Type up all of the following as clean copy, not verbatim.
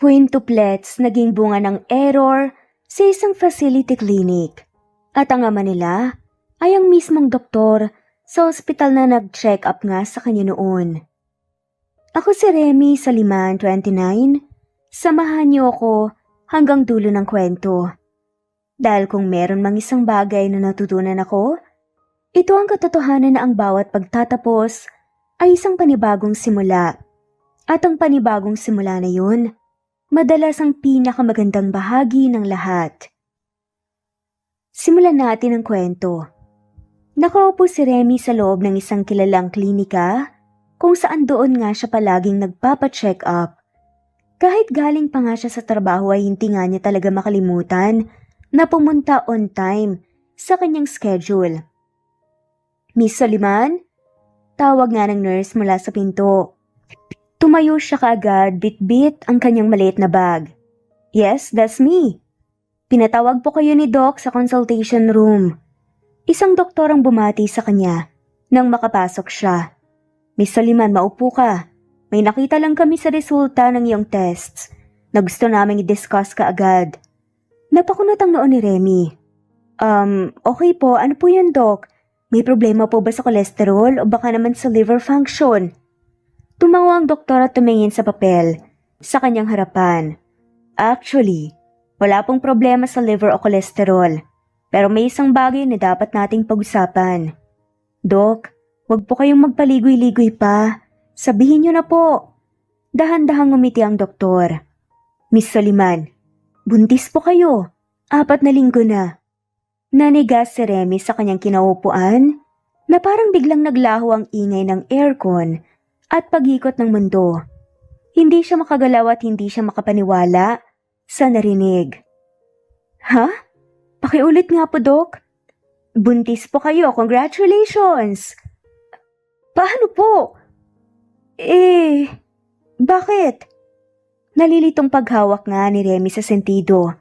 Quintuplets naging bunga ng error sa isang facility clinic. At ang ama nila ay ang mismong doktor sa ospital na nag-check up nga sa kanya noon. Ako si Remy Saliman, 29. Samahan niyo ako hanggang dulo ng kwento. Dahil kung meron mang isang bagay na natutunan ako, ito ang katotohanan na ang bawat pagtatapos ay isang panibagong simula. At ang panibagong simula na yun, madalas ang pinakamagandang bahagi ng lahat. Simulan natin ang kwento. Nakaupo si Remy sa loob ng isang kilalang klinika kung saan doon nga siya palaging nagpapa-check up. Kahit galing pa nga siya sa trabaho ay hindi nga niya talaga makalimutan na pumunta on time sa kanyang schedule. Miss Soliman? Tawag nga ng nurse mula sa pinto. Tumayo siya kaagad, bit-bit ang kanyang maliit na bag. Yes, that's me. Pinatawag po kayo ni Doc sa consultation room. Isang doktor ang bumati sa kanya nang makapasok siya. Miss Soliman, maupo ka. May nakita lang kami sa resulta ng iyong tests na gusto naming i-discuss ka agad. Napakunot ang noon ni Remy. Okay po, ano po yun, Doc? May problema po ba sa cholesterol o baka naman sa liver function? Tumango ang doktor at tumingin sa papel sa kanyang harapan. Actually, wala pong problema sa liver o cholesterol, pero may isang bagay na dapat nating pag-usapan. Doc, wag po kayong magpaligoy-ligoy pa. Sabihin niyo na po. Dahan-dahang ngumiti ang doktor. Miss Soliman, buntis po kayo. 4 na linggo na. Nanigas si Remy sa kanyang kinaupuan na parang biglang naglaho ang ingay ng aircon at pag-ikot ng mundo. Hindi siya makagalaw at hindi siya makapaniwala sa narinig. Ha? Pakiulit nga po, Doc. Buntis po kayo, congratulations! Paano po? Bakit? Nalilitong paghawak nga ni Remy sa sentido.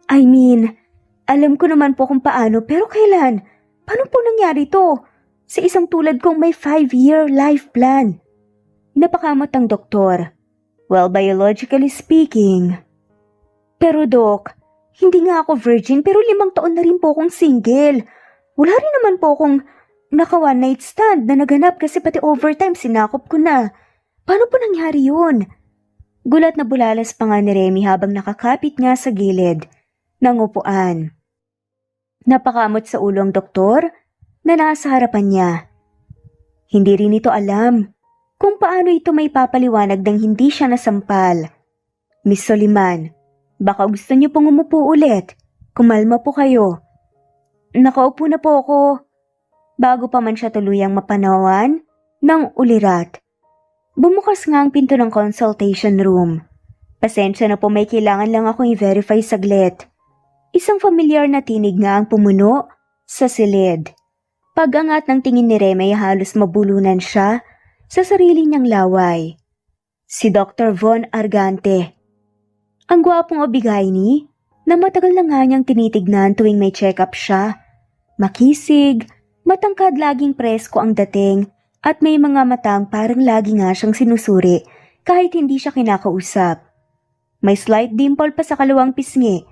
I mean, alam ko naman po kung paano pero kailan? Paano po nangyari to? Sa isang tulad kong may 5-year life plan. Napakamot ang doktor. Well, biologically speaking. Pero Doc, hindi nga ako virgin pero 5 taon na rin po akong single. Wala rin naman po akong naka one night stand na naganap kasi pati overtime sinakop ko na. Paano po nangyari yun? Gulat na bulalas pa nga ni Remy habang nakakapit nga sa gilid ng upuan. Napakamot sa ulo ang doktor na nasa harapan niya. Hindi rin ito alam kung paano ito may papaliwanag nang hindi siya nasampal. Miss Soliman, baka gusto niyo pong umupo ulit. Kumalma po kayo. Nakaupo na po ako. Bago pa man siya tuluyang mapanawan ng ulirat. Bumukas nga ang pinto ng consultation room. Pasensya na po, may kailangan lang akong i-verify saglit. Isang familiar na tinig nga ang pumuno sa silid. Pag-angat ng tingin ni Remy halos mabulunan siya sa sarili niyang laway. Si Dr. Von Argante. Ang gwapong Obigaini na matagal na nga niyang tinitignan tuwing may check-up siya. Makisig, matangkad, laging presko ang dating at may mga matang parang lagi nga siyang sinusuri kahit hindi siya kinakausap. May slight dimple pa sa kaliwang pisngi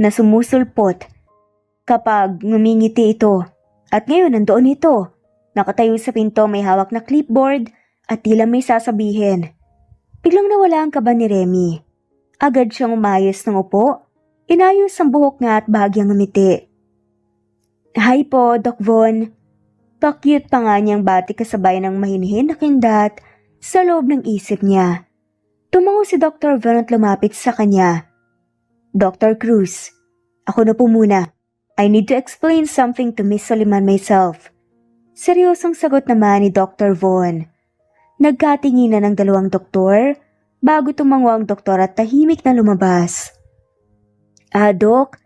na sumusulpot kapag ngumingiti ito. At ngayon nandoon ito. Nakatayo sa pinto, may hawak na clipboard at tila may sasabihin. Biglang nawala ang kaba ni Remy. Agad siyang umayos ng upo. Inayos ang buhok nga at bahagyang ngumiti. Hi po, Doc Von. Pakyut pa nga niyang bati kasabay ng mahinhin na kindat sa loob ng isip niya. Tumango si Dr. Von at lumapit sa kanya. Dr. Cruz, ako na po muna. I need to explain something to Miss Soliman myself. Seryosong sagot naman ni Dr. Von. Nagkatinginan ng dalawang doktor bago tumango ang doktor at tahimik na lumabas. Doc,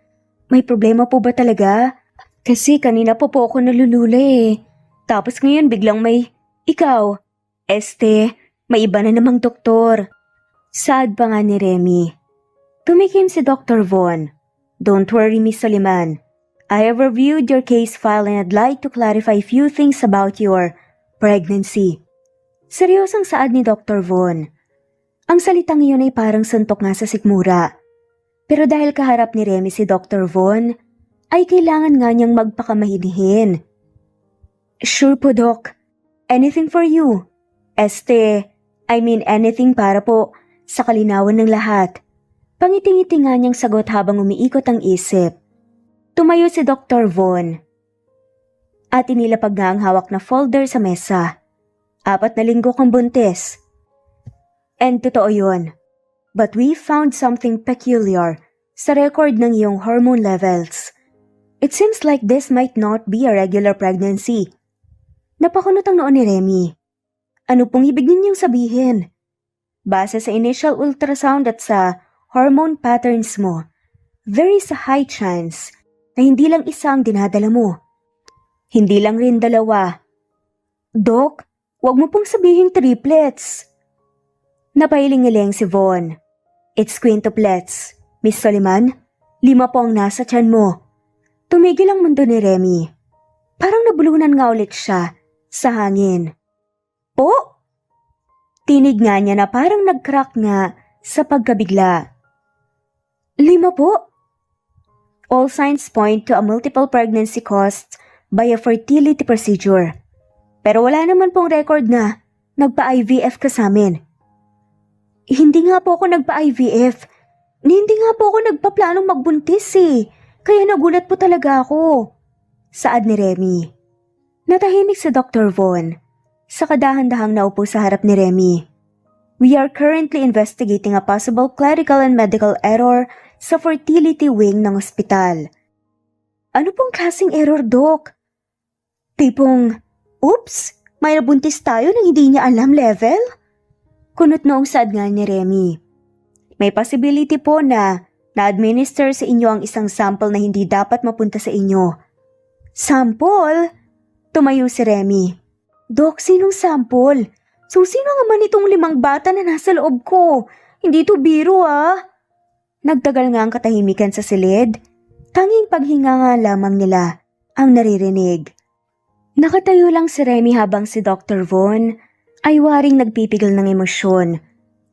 may problema po ba talaga? Kasi kanina po ako nalulula eh. Tapos ngayon biglang may, ikaw, may iba na namang doktor. Sad pa nga ni Remy. Tumikim si Dr. Von. Don't worry, Miss Soliman. I have reviewed your case file and I'd like to clarify a few things about your pregnancy. Seryosang saad ni Dr. Von. Ang salitang iyon ay parang suntok nga sa sikmura. Pero dahil kaharap ni Remy si Dr. Von, ay kailangan nga niyang magpakamahinihin. Sure po, Doc. Anything for you. Anything para po sa kalinawan ng lahat. Pangiting-ngiti nga niyang sagot habang umiikot ang isip. Tumayo si Dr. Von. At inilapag nga ang hawak na folder sa mesa. 4 na linggo kang buntis. And totoo yun. But we found something peculiar sa record ng iyong hormone levels. It seems like this might not be a regular pregnancy. Napakunot ang noon ni Remy. Ano pong ibig ninyong sabihin? Base sa initial ultrasound at sa hormone patterns mo, there is a high chance na hindi lang isa ang dinadala mo. Hindi lang rin 2. Doc, wag mo pong sabihin triplets. Napailing-iling si Von. It's quintuplets. Miss Soliman, 5 po ang nasa tiyan mo. Tumigil ang mundo ni Remy. Parang nabulunan nga ulit siya sa hangin. Po? Tinig nga niya na parang nag-crack nga sa pagkabigla. 5 po? All signs point to a multiple pregnancy caused by a fertility procedure. Pero wala naman pong record na nagpa-IVF ka sa amin. Hindi nga po ako nagpa-IVF. Hindi nga po ako nagpaplanong magbuntis eh. Kaya nagulat po talaga ako. Saad ni Remy. Natahimik si Dr. Von. Sa kadahan-dahang naupo sa harap ni Remy. We are currently investigating a possible clerical and medical error sa fertility wing ng ospital. Ano pong klaseng error, Doc? Tipong, oops, may nabuntis tayo nang hindi niya alam level? Kunot noong saad nga ni Remy. May possibility po na na-administer sa inyo ang isang sample na hindi dapat mapunta sa inyo. Sample? Tumayo si Remy. Doc, sinong sample? So sino nga man itong 5 bata na nasa loob ko? Hindi to biro ah. Nagtagal nga ang katahimikan sa silid. Tanging paghinga nga lamang nila ang naririnig. Nakatayo lang si Remy habang si Dr. Von ay waring nagpipigil ng emosyon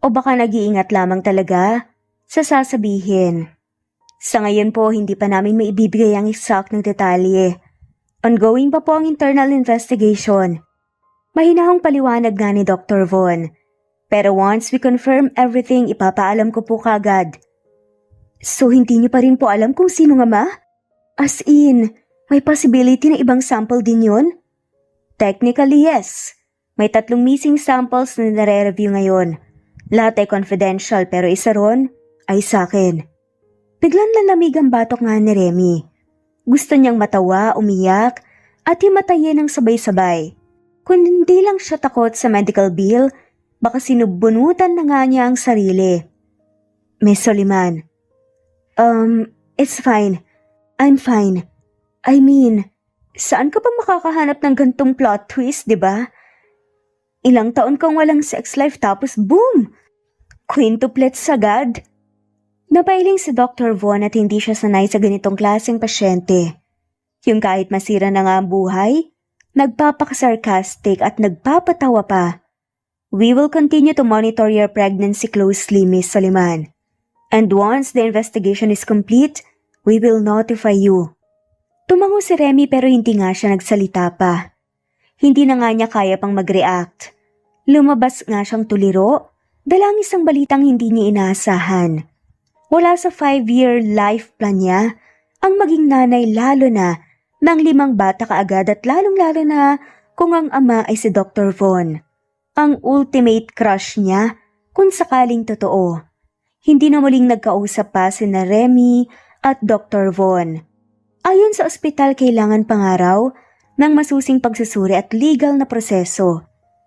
o baka nag-iingat lamang talaga sa sasabihin. Sa ngayon po hindi pa namin maibibigay ang exact ng detalye. Ongoing pa po ang internal investigation. Mahinahong paliwanag nga ni Dr. Von. Pero once we confirm everything, ipapaalam ko po kagad. So hindi niyo pa rin po alam kung sino nga ma? As in, may possibility na ibang sample din yun? Technically, yes. May 3 missing samples na nare-review ngayon. Lahat ay confidential pero isa ron ay sa akin. Biglang lalamig ang batok nga ni Remy. Gusto niyang matawa, umiyak, at himatayin ng sabay-sabay. Kung hindi lang siya takot sa medical bill, baka sinubunutan na nga niya ang sarili. Miss Soliman. It's fine. I'm fine. I mean, saan ka pa makakahanap ng gantong plot twist, di ba? Ilang taon kang walang sex life tapos boom! Quintuplets agad. Napailing si Dr. Von at hindi siya sanay sa ganitong klaseng pasyente. Yung kahit masira na nga ang buhay, nagpapakasarcastic at nagpapatawa pa. We will continue to monitor your pregnancy closely, Miss Soliman. And once the investigation is complete, we will notify you. Tumango si Remy pero hindi nga siya nagsalita pa. Hindi na nga niya kaya pang mag-react. Lumabas nga siyang tuliro, dalang isang balitang hindi niya inaasahan. Wala sa 5-year life plan niya, ang maging nanay lalo na ng 5 bata kaagad at lalong-lalo na kung ang ama ay si Dr. Von. Ang ultimate crush niya kung sakaling totoo. Hindi na muling nagkausap pa sina Remy at Dr. Von. Ayon sa ospital kailangan pangaraw ng masusing pagsusuri at legal na proseso.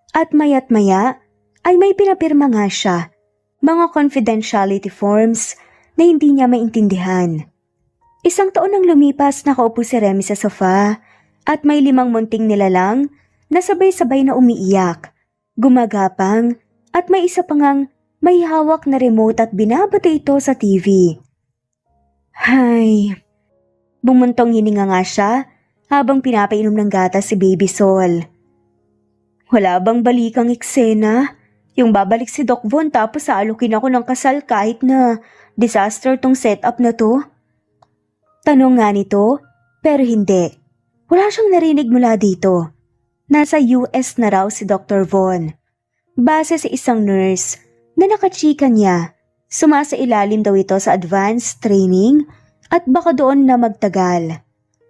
At maya't maya ay may pinapirma nga siya, mga confidentiality forms na hindi niya maintindihan. 1 taon nang lumipas nakaupo si Remy sa sofa at may 5 munting nilalang na sabay-sabay na umiiyak, gumagapang at may isa pa ngang may hawak na remote at binabato ito sa TV. Hay, bumuntong hininga nga siya habang pinapainom ng gatas si Baby Sol. Wala bang balikang eksena? Yung babalik si Doc Von tapos aalukin ako ng kasal kahit na disaster tong setup na to? Tanong nga nito, pero hindi. Wala siyang narinig mula dito. Nasa US na raw si Dr. Von. Base sa isang nurse na nakachika niya, sumasailalim daw ito sa advanced training at baka doon na magtagal.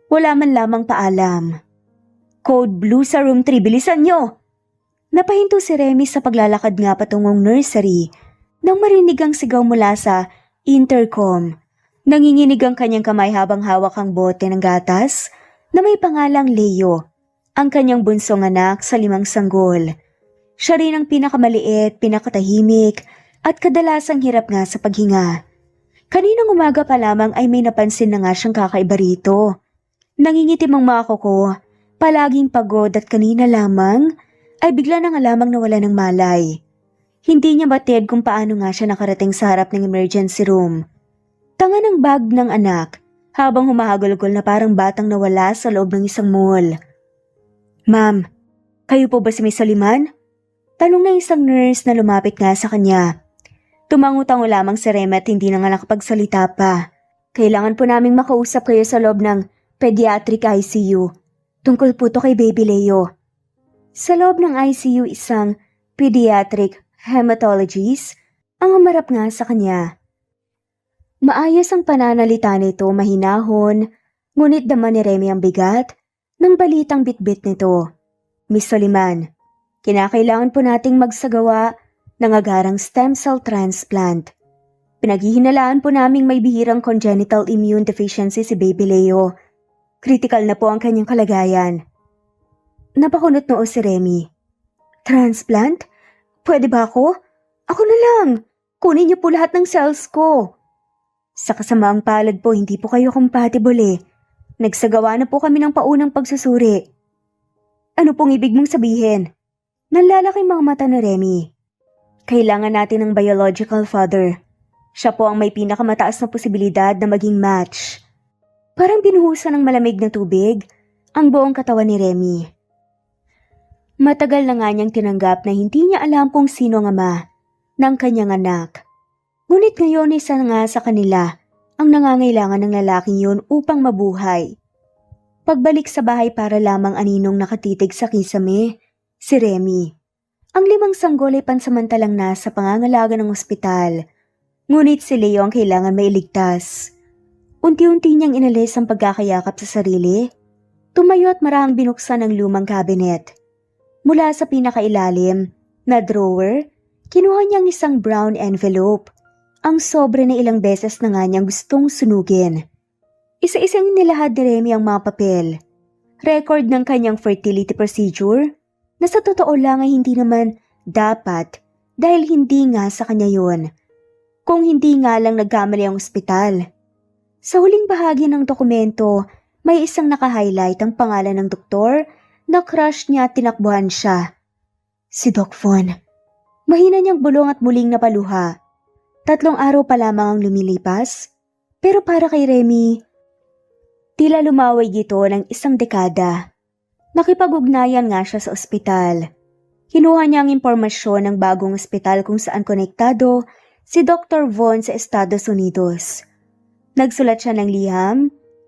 Wala man lamang paalam. Code blue sa room 3, bilisan nyo! Napahinto si Remy sa paglalakad nga patungong nursery nang marinig ang sigaw mula sa intercom. Nanginginig ang kanyang kamay habang hawak ang bote ng gatas na may pangalang Leo, ang kanyang bunsong anak sa 5 sanggol. Siya rin ang pinakamaliit, pinakatahimik at kadalasang hirap nga sa paghinga. Kaninang umaga pa lamang ay may napansin na nga siyang kakaiba rito. Nangingitim ang mga kuko, palaging pagod at kanina lamang ay bigla na nga lamang nawala ng malay. Hindi niya batid kung paano nga siya nakarating sa harap ng emergency room. Tanga ng bag ng anak habang humahagulgol na parang batang nawala sa loob ng isang mall. Ma'am, kayo po ba si Miss Soliman? Tanong ng isang nurse na lumapit nga sa kanya. Tumangutango lamang si Remy at hindi na nga nakapagsalita pa. Kailangan po naming makausap kayo sa loob ng pediatric ICU. Tungkol po to kay Baby Leo. Sa loob ng ICU, isang pediatric hematologist ang umarap nga sa kanya. Maayos ang pananalita nito, mahinahon, ngunit daman ni Remy ang bigat ng balitang bitbit nito. Miss Soliman, kinakailangan po nating magsagawa ng agarang stem cell transplant. Pinaghihinalaan po naming may bihirang congenital immune deficiency si Baby Leo. Critical na po ang kanyang kalagayan. Napakunot noo si Remy. Transplant? Pwede ba ako? Ako na lang. Kunin niyo po lahat ng cells ko. Sa kasamaang palad po, hindi po kayo compatible eh. Nagsagawa na po kami ng paunang pagsusuri. Ano pong ibig mong sabihin? Nanlalaki mga mata ni Remy. Kailangan natin ng biological father. Siya po ang may pinakamataas na posibilidad na maging match. Parang binuhusan ng malamig na tubig ang buong katawan ni Remy. Matagal na nga niyang tinanggap na hindi niya alam kung sino ang ama ng kanyang anak. Ngunit ngayon isa nga sa kanila ang nangangailangan ng lalaking yun upang mabuhay. Pagbalik sa bahay para lamang aninong nakatitig sa kisame, si Remy. Ang 5 sanggol ay pansamantalang nasa pangangalaga ng ospital. Ngunit si Leo ang kailangan mailigtas. Unti-unti niyang inalis ang pagkakayakap sa sarili. Tumayo at marahang binuksan ang lumang cabinet. Mula sa pinakailalim na drawer, kinuha niyang isang brown envelope. Ang sobre na ilang beses na nga niyang gustong sunugin. Isa-isang nilahad ni Remy ang mga papel. Record ng kanyang fertility procedure na sa totoo lang ay hindi naman dapat dahil hindi nga sa kanya yun. Kung hindi nga lang nagkamali ang ospital. Sa huling bahagi ng dokumento, may isang naka-highlight ang pangalan ng doktor na crush niya at tinakbuhan siya. Si Doc Von. Mahina niyang bulong at muling napaluha. 3 araw pa lamang ang lumilipas, pero para kay Remy, tila lumaway ito ng 1 dekada. Nakipag-ugnayan nga siya sa ospital. Kinuha niya ang impormasyon ng bagong ospital kung saan konektado si Dr. Von sa Estados Unidos. Nagsulat siya ng liham,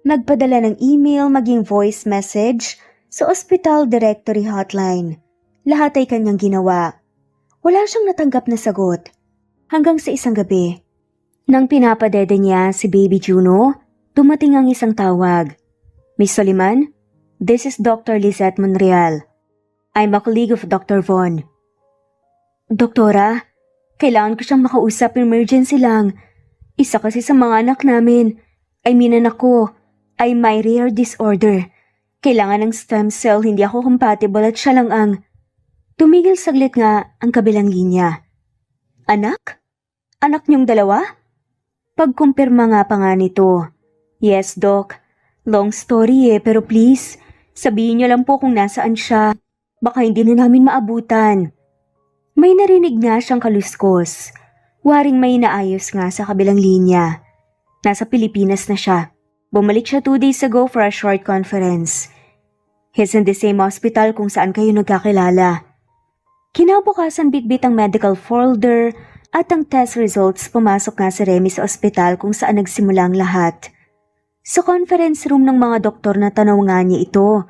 nagpadala ng email maging voice message sa hospital directory hotline. Lahat ay kanyang ginawa. Wala siyang natanggap na sagot. Hanggang sa isang gabi, nang pinapadede niya si Baby Juno, dumating ang isang tawag. Miss Soliman, this is Dr. Lizette Monreal. I'm a colleague of Dr. Von. Doktora, kailangan ko siyang makausap, emergency lang. Isa kasi sa mga anak namin, anak ko, ay may rare disorder. Kailangan ng stem cell, hindi ako compatible at siya lang ang... Tumigil saglit nga ang kabilang linya. Anak? Anak niyong 2? Pagkumpirma nga pa nga nito. Yes, Doc. Long story pero please, sabihin niyo lang po kung nasaan siya. Baka hindi na namin maabutan. May narinig nga siyang kaluskos. Waring may naayos nga sa kabilang linya. Nasa Pilipinas na siya. Bumalik siya 2 days ago for a short conference. He's in the same hospital kung saan kayo nagkakilala. Kinabukasan bitbit ang medical folder at ang test results. Pumasok nga si Remy sa ospital kung saan nagsimula ang lahat. Sa conference room ng mga doktor na tanaw nga niya ito.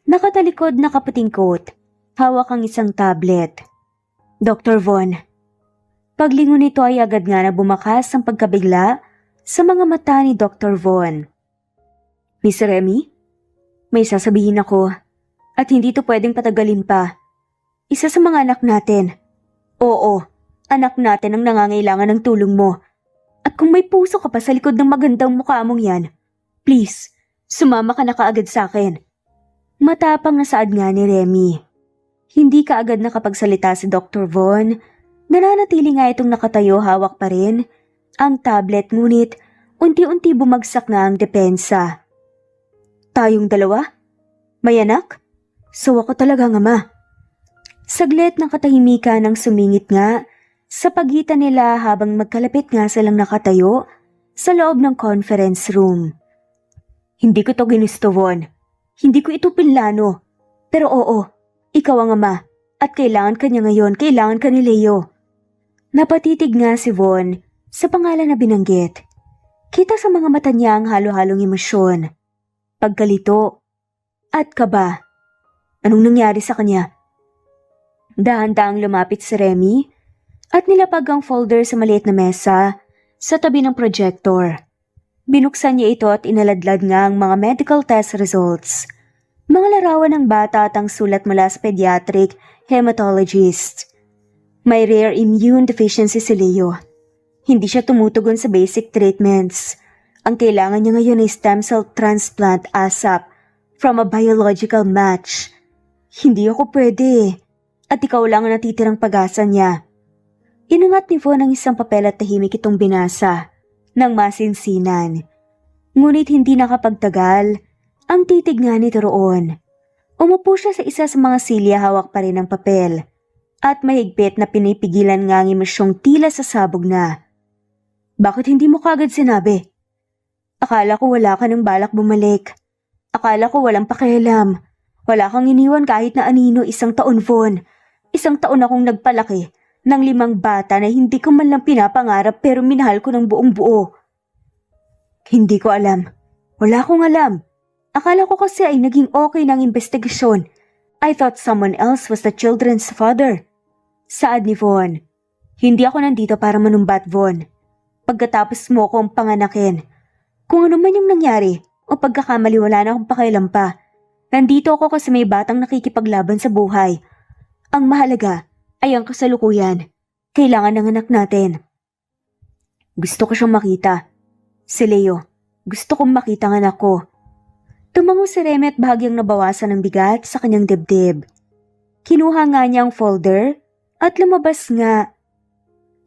Nakatalikod na kaputing coat, hawak ang isang tablet. Dr. Von. Paglingon nito ay agad nga na bumakas ang pagkabigla sa mga mata ni Dr. Von. Miss Remy, may sasabihin ako at hindi to pwedeng patagalin pa. Isa sa mga anak natin. Oo, anak natin ang nangangailangan ng tulong mo. At kung may puso ka pa sa likod ng magandang mukha mong yan, please, sumama ka na kaagad sa akin. Matapang na saad nga ni Remy. Hindi kaagad nakapagsalita si Dr. Von. Nananatili nga itong nakatayo, hawak pa rin ang tablet, ngunit unti-unti bumagsak na ang depensa. Tayong dalawa? May anak? So ako talaga ang ama. Saglit ng katahimikan ang sumingit nga sa pagitan nila habang magkalapit nga silang nakatayo sa loob ng conference room. Hindi ko to ginusto, Von. Hindi ko ito pinlano. Pero oo, ikaw ang ama at kailangan ka niya ngayon, kailangan ka ni Leo. Napatitig nga si Von sa pangalan na binanggit. Kita sa mga mata niya ang halo-halong emosyon, pagkalito at kaba. Anong nangyari sa kanya? Dahan-dahang lumapit si Remy at nilapag ang folder sa maliit na mesa sa tabi ng projector. Binuksan niya ito at inaladlad nga ang mga medical test results. Mga larawan ng bata at ang sulat mula sa pediatric hematologist. May rare immune deficiency si Leo. Hindi siya tumutugon sa basic treatments. Ang kailangan niya ngayon ay stem cell transplant ASAP from a biological match. Hindi ako pwede. At ikaw lang ang natitirang pag-asa niya. Inangat ni Von ang isang papel at tahimik itong binasa ng masinsinan. Ngunit hindi nakapagtagal ang titig nga nito roon. Umupo siya sa isa sa mga silya, hawak pa rin ang papel. At mahigpit na pinipigilan nga ang emosyong tila sasabog na. Bakit hindi mo kagad sinabi? Akala ko wala ka ng balak bumalik. Akala ko walang pakialam. Wala kang iniwan kahit na anino. 1 taon, Von. 1 taon akong nagpalaki ng 5 bata na hindi ko man lang pinapangarap pero minahal ko ng buong buo. Hindi ko alam. Wala akong alam. Akala ko kasi ay naging okay ng investigasyon. I thought someone else was the children's father. Saad ni Von. Hindi ako nandito para manumbat, Von. Pagkatapos mo akong panganakin. Kung ano man yung nangyari o pagkakamali, wala na akong pakialam pa. Nandito ako kasi may batang nakikipaglaban sa buhay. Ang mahalaga ay ang kasalukuyan. Kailangan ng anak natin. Gusto ko siyang makita. Si Leo, gusto kong makita ang anak ko. Tumango si Remy at bahagyang nabawasan ng bigat sa kanyang dibdib. Kinuha nga niya ang folder at lumabas nga.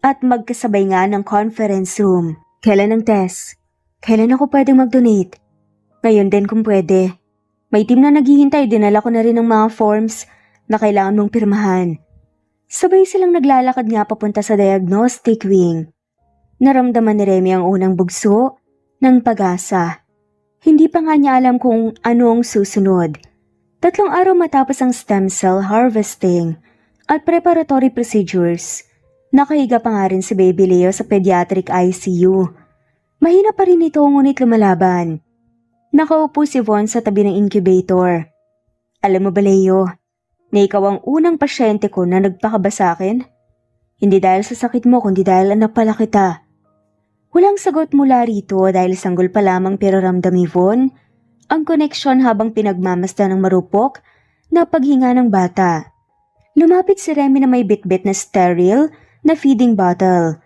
At magkasabay nga ng conference room. Kailan ang test? Kailan ako pwedeng mag-donate? Ngayon din kung pwede. May team na naghihintay, dinala ko na rin ng mga forms na kailangan mong pirmahan. Sabay silang naglalakad nga papunta sa diagnostic wing. Naramdaman ni Remy ang unang bugso ng pag-asa. Hindi pa nga niya alam kung ano ang susunod. 3 araw matapos ang stem cell harvesting at preparatory procedures, nakahiga pa nga rin si Baby Leo sa pediatric ICU. Mahina pa rin ito ngunit lumalaban. Nakaupo si Von sa tabi ng incubator. Alam mo ba, Leo, na ikaw ang unang pasyente ko na nagpakaba sa akin? Hindi dahil sa sakit mo kundi dahil anak pala kita. Walang sagot mula rito dahil sanggol pa lamang pero ramdam ni Von ang koneksyon habang pinagmamasdan ng marupok na paghinga ng bata. Lumapit si Remy na may bitbit na sterile na feeding bottle.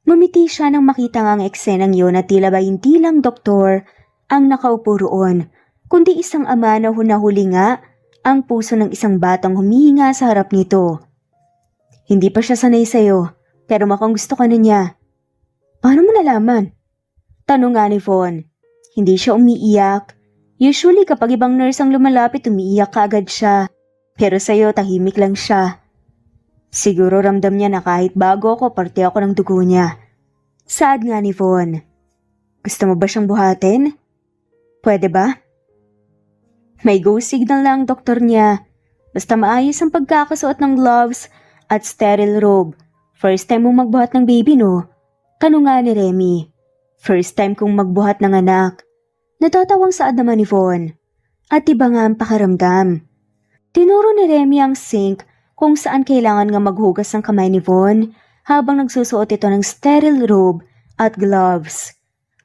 Ngumiti siya nang makita nga ang eksenang yun na tila ba hindi lang doktor ang nakaupo roon, kundi isang ama na hunahuli nga ang puso ng isang batang humihinga sa harap nito. Hindi pa siya sanay sa'yo, pero mukhang gusto ka na niya. Paano mo nalaman? Tanong nga ni Von. Hindi siya umiiyak. Usually kapag ibang nurse ang lumalapit, umiiyak kaagad siya. Pero sa'yo, tahimik lang siya. Siguro ramdam niya na kahit bago ako, parte ako ng dugo niya. Saad nga ni Von. Gusto mo ba siyang buhatin? Pwede ba? May go signal lang ang doktor niya. Basta maayos ang pagkakasuot ng gloves at sterile robe. First time mong magbuhat ng baby, no? Tanong nga ni Remy. First time kong magbuhat ng anak. Natatawang saad naman ni Von. At iba nga ang pakaramdam. Tinuro ni Remy ang sink kung saan kailangan nga maghugas ng kamay ni Von habang nagsusuot ito ng sterile robe at gloves.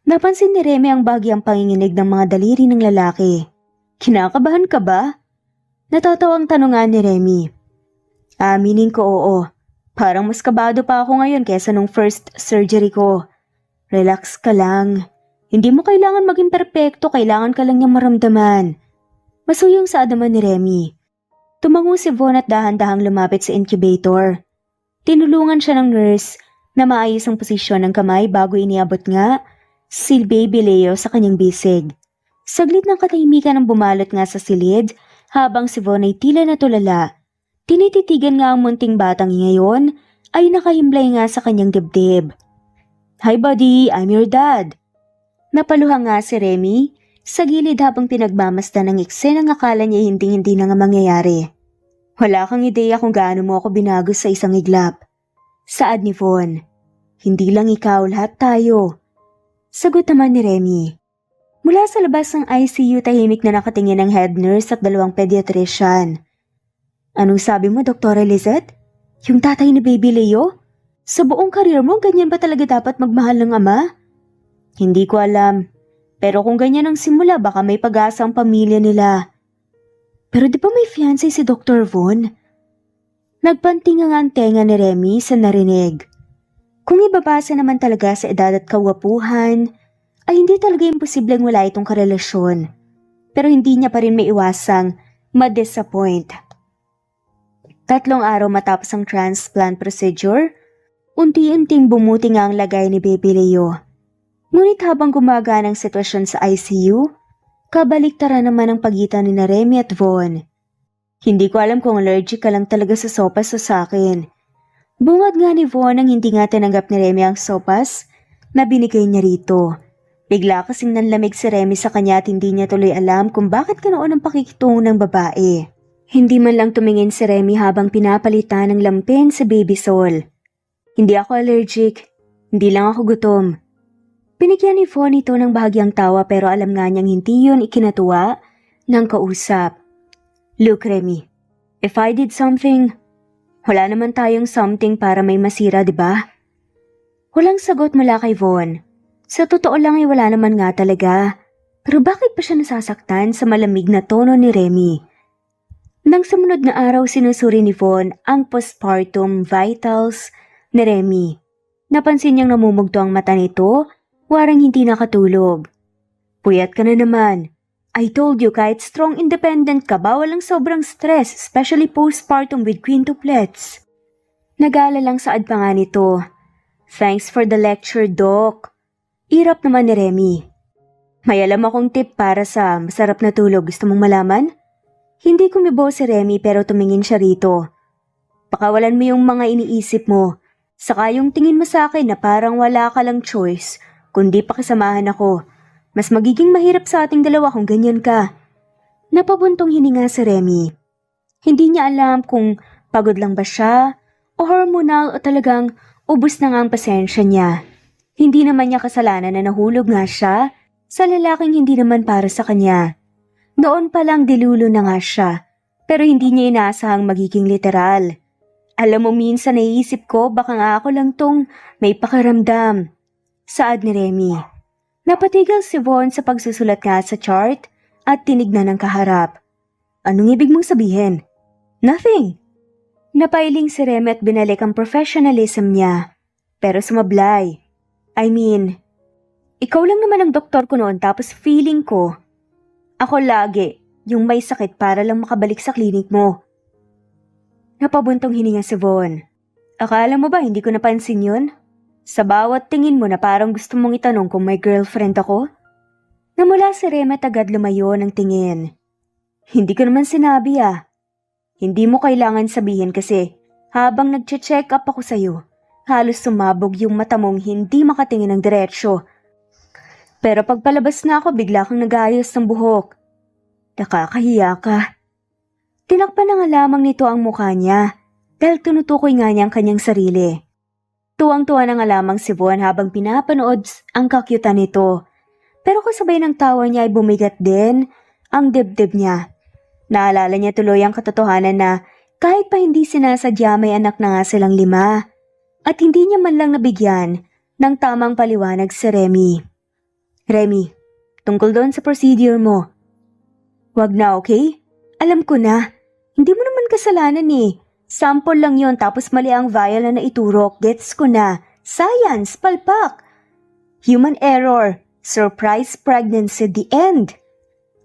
Napansin ni Remy ang bahagyang panginginig ng mga daliri ng lalaki. Kinakabahan ka ba? Natatawang tanungan ni Remy. Aminin ko oo. Parang mas kabado pa ako ngayon kaysa nung first surgery ko. Relax ka lang. Hindi mo kailangan maging perpekto, kailangan ka lang niyang maramdaman. Masuyong saad naman ni Remy. Tumango si Von at dahan-dahang lumapit sa incubator. Tinulungan siya ng nurse na maayos ang posisyon ng kamay bago iniabot nga si Baby Leo sa kanyang bisig. Saglit ng katahimikan ang bumalot nga sa silid habang si Von ay tila natulala. Tinititigan nga ang munting batang ngayon ay nakahimlay nga sa kanyang dibdib. Hi buddy, I'm your dad. Napaluha nga si Remy sa gilid habang pinagmamasdan ng eksenang akala niya hindi na nga mangyayari. Wala kang ideya kung gaano mo ako binago sa isang iglap. Saad ni Von. Hindi lang ikaw, lahat tayo. Sagot naman ni Remy. Mula sa labas ng ICU tahimik na nakatingin ang head nurse at dalawang pediatrician. Anong sabi mo, Dr. Lizette? Yung tatay ni Baby Leo? Sa buong karir mo, ganyan ba talaga dapat magmahal ng ama? Hindi ko alam. Pero kung ganyan ang simula, baka may pag-asa ang pamilya nila. Pero di ba may fiancé si Dr. Von? Nagpantinga nga ang tenga ni Remy sa narinig. Kung ibabasa naman talaga sa edad at kawapuhan, ay hindi talaga imposibleng wala itong karelasyon. Pero hindi niya pa rin may iwasang ma-disappoint. 3 araw matapos ang transplant procedure, unti-unting bumuti nga ang lagay ni Baby Leo. Ngunit habang gumagana ang sitwasyon sa ICU, kabaliktaran naman ang pagitan ni Remy at Von. Hindi ko alam kung allergic ka lang talaga sa sopas o sa akin. Bungad nga ni Von nang hindi nga tinanggap ni Remy ang sopas na binigay niya rito. Bigla kasing nanlamig si Remy sa kanya at hindi niya tuloy alam kung bakit ganoon ang pakikitungo ng babae. Hindi man lang tumingin si Remy habang pinapalitan ng lampin si Baby Sol. Hindi ako allergic, hindi lang ako gutom. Pinigyan ni Von ito ng bahagyang tawa pero alam nga niyang hindi yun ikinatuwa ng kausap. Look Remy, if I did something, wala naman tayong something para may masira, di ba? Walang sagot mula kay Von. Sa totoo lang ay wala naman nga talaga. Pero bakit pa siya nasasaktan sa malamig na tono ni Remy? Nang sumunod na araw sinusuri ni Von ang postpartum vitals ni Remy. Napansin niyang namumugto ang mata nito, warang hindi nakatulog. Puyat ka na naman. I told you kahit strong independent ka, bawal ang sobrang stress, especially postpartum with quintuplets. Nag-aalala lang saad pa nga nito. Thanks for the lecture, Doc. Irap naman ni Remy. May alam akong tip para sa masarap na tulog. Gusto mong malaman? Hindi kumibo si Remy pero tumingin siya rito. Pakawalan mo yung mga iniisip mo. Saka yung tingin mo sa akin na parang wala ka lang choice, kundi pakisamahan ako. Mas magiging mahirap sa ating dalawa kung ganyan ka. Napabuntong hininga si Remy. Hindi niya alam kung pagod lang ba siya o hormonal o talagang ubos na nga ang pasensya niya. Hindi naman niya kasalanan na nahulog nga siya sa lalaking hindi naman para sa kanya. Noon pa lang dilulo na nga siya, pero hindi niya inaasahang magiging literal. Alam mo minsan naiisip ko baka nga ako lang tong may pakaramdam. Saad ni Remy. Napatigil si Von sa pagsusulat nga sa chart at tinignan ng kaharap. Anong ibig mong sabihin? Nothing. Napailing si Remy at binalik ang professionalism niya. Pero sumablay. I mean, ikaw lang naman ang doktor ko noon tapos feeling ko, ako lagi yung may sakit para lang makabalik sa klinik mo. Napabuntong hininga si Von. Akala mo ba hindi ko napansin yun? Sa bawat tingin mo na parang gusto mong itanong kung may girlfriend ako? Namula si Remy at agad lumayo ng tingin. Hindi ko naman sinabi ah. Hindi mo kailangan sabihin kasi habang nag-check up ako sa'yo, halos sumabog yung mata mong hindi makatingin ng diretsyo. Pero pagpalabas na ako bigla kang nag-ayos ng buhok. Nakakahiya ka. Tinakpan na nga lamang nito ang mukha niya. dahil tinutukoy nga niya ang kanyang sarili. Tuwang-tuwa na nga lamang si Von habang pinapanood ang kakyutan nito. Pero kasabay ng tawa niya ay bumigat din ang dibdib niya. Naalala niya tuloy ang katotohanan na kahit pa hindi sinasadya may anak na nga silang 5 at hindi niya man lang nabigyan ng tamang paliwanag si Remy. Remy, tungkol doon sa procedure mo. Wag na, okay? Alam ko na. Hindi mo naman kasalanan eh. Sample lang yon tapos mali ang vial na naiturok. Gets ko na. Science, palpak. Human error. Surprise pregnancy, the end.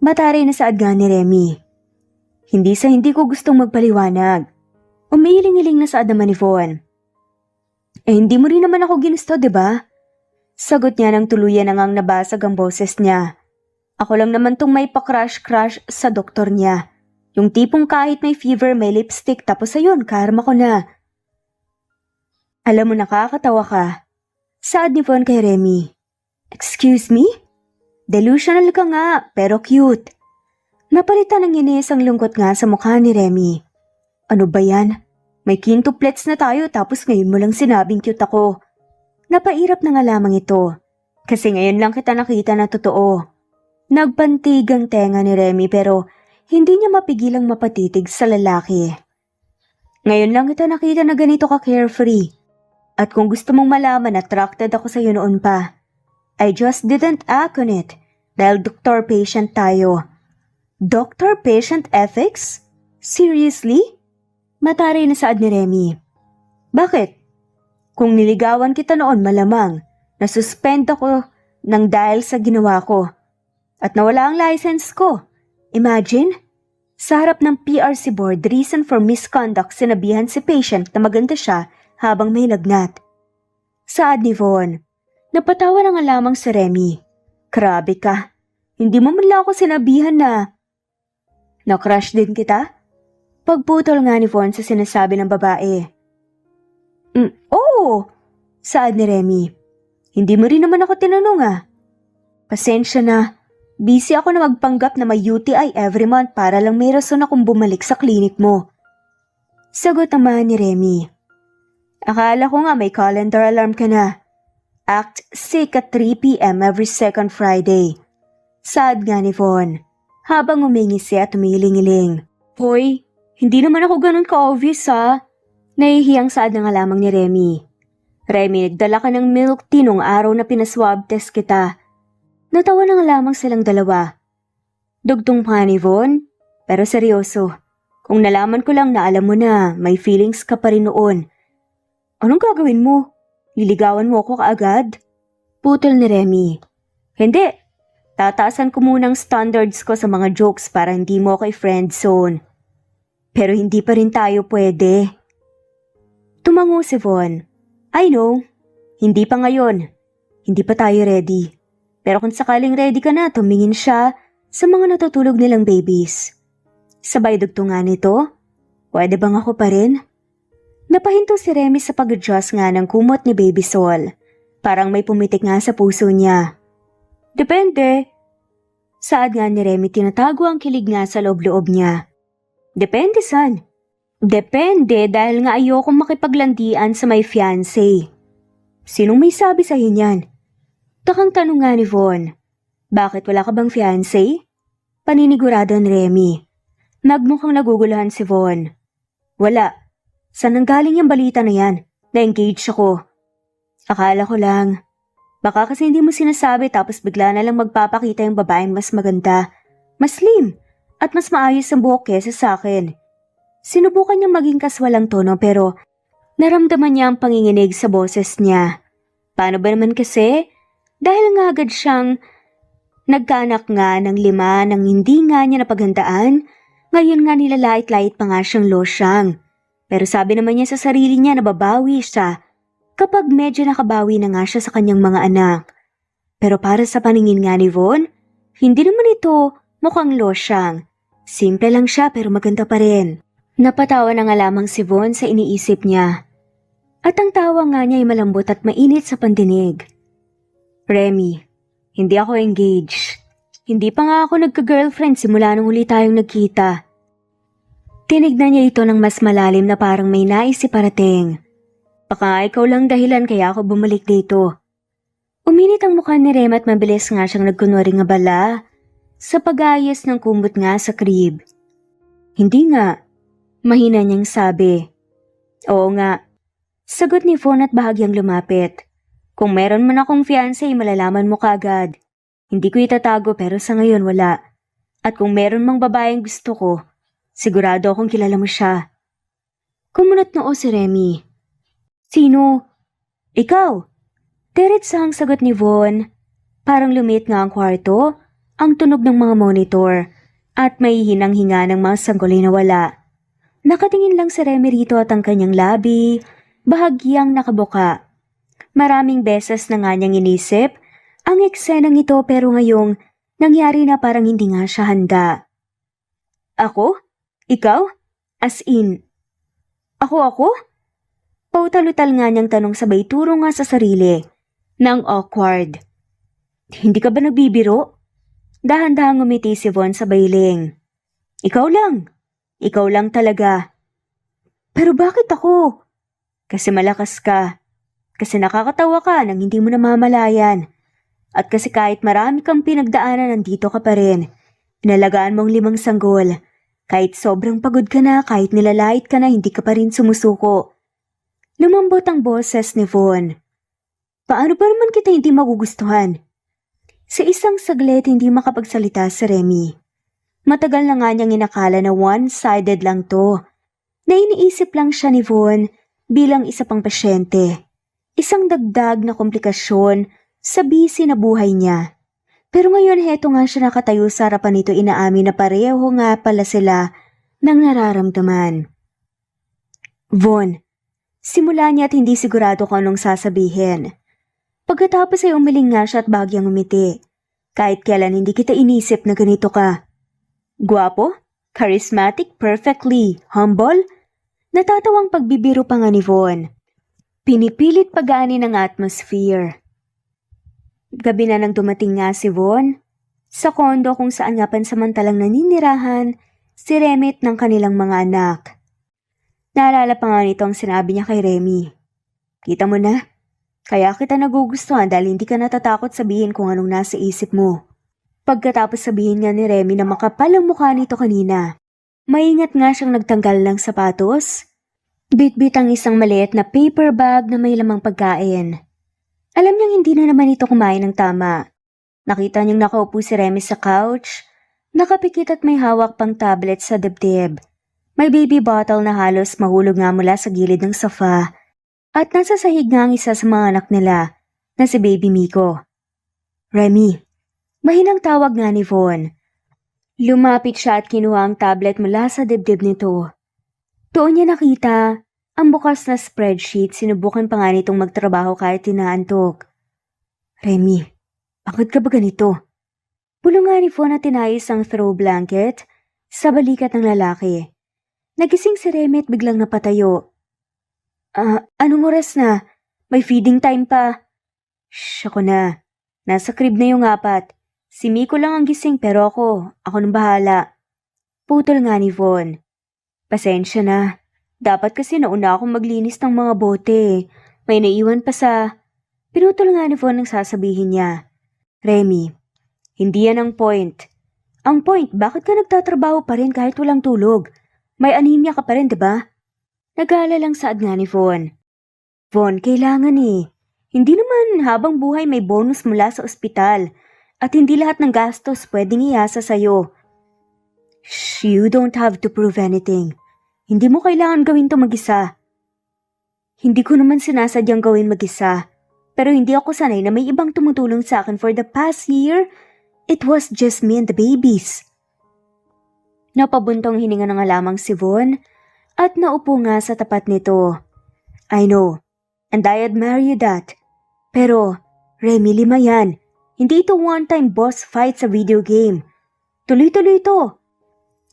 Mataray na saad nga ni Remy. Hindi ko gustong magpaliwanag. Umiiling-iling na saad naman ni Von. Hindi mo rin naman ako ginusto, diba? Sagot niya nang tuluyan na ngang nabasag ang boses niya. Ako lang naman tong may pa-crush-crush sa doktor niya. Yung tipong kahit may fever, may lipstick, tapos ayun, karma ko na. Alam mo, nakakatawa ka. Saad ni Von kay Remy. Excuse me? Delusional ka nga, pero cute. Napalitan ng inis ang lungkot nga sa mukha ni Remy. Ano ba yan? May quintuplets na tayo tapos ngayon mo lang sinabing cute ako. Napairap na nga lamang ito. Kasi ngayon lang kita nakita na totoo. Nagpantig ang tenga ni Remy pero hindi niya mapigilang mapatitig sa lalaki. Ngayon lang kita nakita na ganito ka carefree. At kung gusto mong malaman, attracted ako sa iyo noon pa. I just didn't act on it dahil doctor-patient tayo. Doctor-patient ethics? Seriously? Mataray na saad ni Remy. Bakit? Kung niligawan kita noon malamang, nasuspend ako ng dahil sa ginawa ko. At nawala ang license ko. Imagine, sa harap ng PRC board, reason for misconduct, sinabihan si patient na maganda siya habang may lagnat. Saad ni Von, napatawa na nga lamang si Remy. Grabe ka, hindi mo man lang ako sinabihan na na-crush din kita? Pagputol nga ni Von sa sinasabi ng babae. Oo, saad ni Remy. Hindi mo rin naman ako tinanong ah. Pasensya na. Busy ako na magpanggap na may UTI every month para lang may rason akong bumalik sa klinik mo. Sagot naman ni Remy. Akala ko nga may calendar alarm ka na. Act sick at 3 p.m. every second Friday. Saad nga ni Von, habang umingisi at umiling-iling. Hoy, hindi naman ako ganun ka-obvious ha. Nahihiyang saad na nga lamang ni Remy. Remy, nagdala ka ng milk tea nung araw na pinaswab test kita. Natawa na nga lamang silang dalawa. Dugtong pa ni Von, pero seryoso. Kung nalaman ko lang na alam mo na may feelings ka pa rin noon. Anong gagawin mo? Liligawan mo ako kaagad? Putol ni Remy. Hindi. Tataasan ko munang standards ko sa mga jokes para hindi mo ako friend zone. Pero hindi pa rin tayo pwede. Tumango si Von. I know. Hindi pa ngayon. Hindi pa tayo ready. Pero kung sakaling ready ka na, tumingin siya sa mga natutulog nilang babies. Sabay dugtungan nito, pwede bang ako pa rin? Napahinto si Remy sa pag-adjust nga ng kumot ni Baby Sol. Parang may pumitik nga sa puso niya. Depende. Saad nga ni Remy, tinatago ang kilig nga sa loob-loob niya. Depende san? Depende dahil nga ayokong makipaglandian sa may fiancé. Sinong may sabi sa'yo niyan? Takang tanong nga ni Von. Bakit wala ka bang fiancé? Paninigurado ni Remy. Nagmukhang naguguluhan si Von. Wala. Saan nanggaling yung balita na yan? Na-engage ako. Akala ko lang. Baka kasi hindi mo sinasabi tapos bigla na lang magpapakita yung babaeng mas maganda, mas slim, at mas maayos ang buhok kesa sa akin. Sinubukan niyang maging kaswalang tono pero naramdaman niya ang panginginig sa boses niya. Paano ba naman kasi? Dahil nga agad siyang nagkaanak nga ng 5 nang hindi nga niya napaghandaan, ngayon nga nilalait-lait pa nga siyang losyang. Pero sabi naman niya sa sarili niya na babawi siya kapag medyo nakabawi na nga siya sa kanyang mga anak. Pero para sa paningin nga ni Von, hindi naman ito mukhang losyang. Simple lang siya pero maganda pa rin. Napatawa na nga lamang si Von sa iniisip niya. At ang tawa nga niya ay malambot at mainit sa pandinig. Remy, hindi ako engaged. Hindi pa nga ako nagka-girlfriend simula nung huli tayong nagkita. Tinignan niya ito ng mas malalim na parang may nais iparating. Baka ikaw lang dahilan kaya ako bumalik dito. Uminit ang mukha ni Rem at mabilis nga siyang nagkunwaring abala sa pag-ayos ng kumot nga sa crib. Hindi nga, mahina niyang sabi. Oo nga, sagot ni Von at bahagyang lumapit. Kung meron man akong fiancé, malalaman mo kagad. Hindi ko itatago pero sa ngayon wala. At kung meron mang babaeng gusto ko, sigurado akong kilala mo siya. Kumunot noo si Remy. Sino? Ikaw? Diretsahang sagot ni Von. Parang lumit nga ang kwarto, ang tunog ng mga monitor, at may hinang-hinga ng mga sanggol na wala. Nakatingin lang si Remy rito at ang kanyang labi, bahagyang nakabuka. Maraming beses na nga niyang inisip ang eksenang ito pero ngayong nangyari na parang hindi nga siya handa. Ako? Ikaw? As in, ako? Pautalutal nga niyang tanong sabay turo nga sa sarili, nang awkward. Hindi ka ba nagbibiro? Dahan-dahang ngumiti si Von sa bailing. Ikaw lang talaga. Pero bakit ako? Kasi malakas ka. Kasi nakakatawa ka nang hindi mo namamalayan. At kasi kahit marami kang pinagdaanan, nandito ka pa rin. Inalagaan mong 5 sanggol. Kahit sobrang pagod ka na, kahit nilalait ka na, hindi ka pa rin sumusuko. Lumambot ang boses ni Von. Paano pa naman kita hindi magugustuhan? Sa isang saglit, hindi makapagsalita si Remy. Matagal na nga niyang inakala na one-sided lang to. Na iniisip lang siya ni Von bilang isa pang pasyente. Isang dagdag na komplikasyon sa busy na buhay niya. Pero ngayon heto nga siya nakatayo sa harapan nito, inaamin na pareho nga pala sila ng nararamdaman. Von, simula niya at hindi sigurado kung anong sasabihin. Pagkatapos ay umiling nga siya at bahagyang umiti. Kahit kailan hindi kita inisip na ganito ka. Guwapo, charismatic, perfectly humble. Natatawang pagbibiro pa nga ni Von. Pinipilit pagaanin ang atmosphere. Gabi na nang dumating nga si Von sa kondo kung saan nga pansamantalang naninirahan si Remy ng kanilang mga anak. Naalala pa nga nito ang sinabi niya kay Remy. Kita mo na, kaya kita nagugustuhan dahil hindi ka natatakot sabihin kung anong nasa isip mo. Pagkatapos sabihin nga ni Remy na makapal ang mukha nito kanina, maingat nga siyang nagtanggal ng sapatos. Bit-bit ang isang maliit na paper bag na may lamang pagkain. Alam niyang hindi na naman ito kumain ng tama. Nakita niyang nakaupo si Remy sa couch, nakapikit at may hawak pang tablet sa dibdib. May baby bottle na halos mahulog nga mula sa gilid ng sofa at nasa sahig nga ang isa sa mga anak nila na si Baby Miko. Remy, mahinang tawag nga ni Von. Lumapit siya at kinuha ang tablet mula sa dibdib nito. Doon niya nakita ang bukas na spreadsheet, sinubukan pa nga nitong magtrabaho kahit tinaantok. Remy, bakit ka ba ganito? Bulong nga ni Von na tinayos ang throw blanket sa balikat ng lalaki. Nagising si Remy at biglang napatayo. Anong oras na? May feeding time pa. Shh, ako na. Nasa crib na yung 4. Si Miko lang ang gising pero ako nang bahala. Putol nga ni Von. Pasensya na. Dapat kasi nauna akong maglinis ng mga bote. May naiwan pa sa... Pinutol nga ni Von ang sasabihin niya. Remy, hindi yan ang point. Ang point, bakit ka nagtatrabaho pa rin kahit walang tulog? May anemia ka pa rin, diba? Nag-aalala lang saad nga ni Von. Von, kailangan eh. Hindi naman habang buhay may bonus mula sa ospital. At hindi lahat ng gastos pwedeng iasa sa'yo. Shh, you don't have to prove anything. Hindi mo kailangan gawin to mag-isa. Hindi ko naman sinasadyang gawin mag-isa. Pero hindi ako sanay na may ibang tumutulong sa akin for the past year. It was just me and the babies. Napabuntong hininga na nga lamang si Von at naupo nga sa tapat nito. I know, and I admire you that. Pero, Remy, 5 yan. Hindi ito one-time boss fight sa video game. Tuloy-tuloy ito.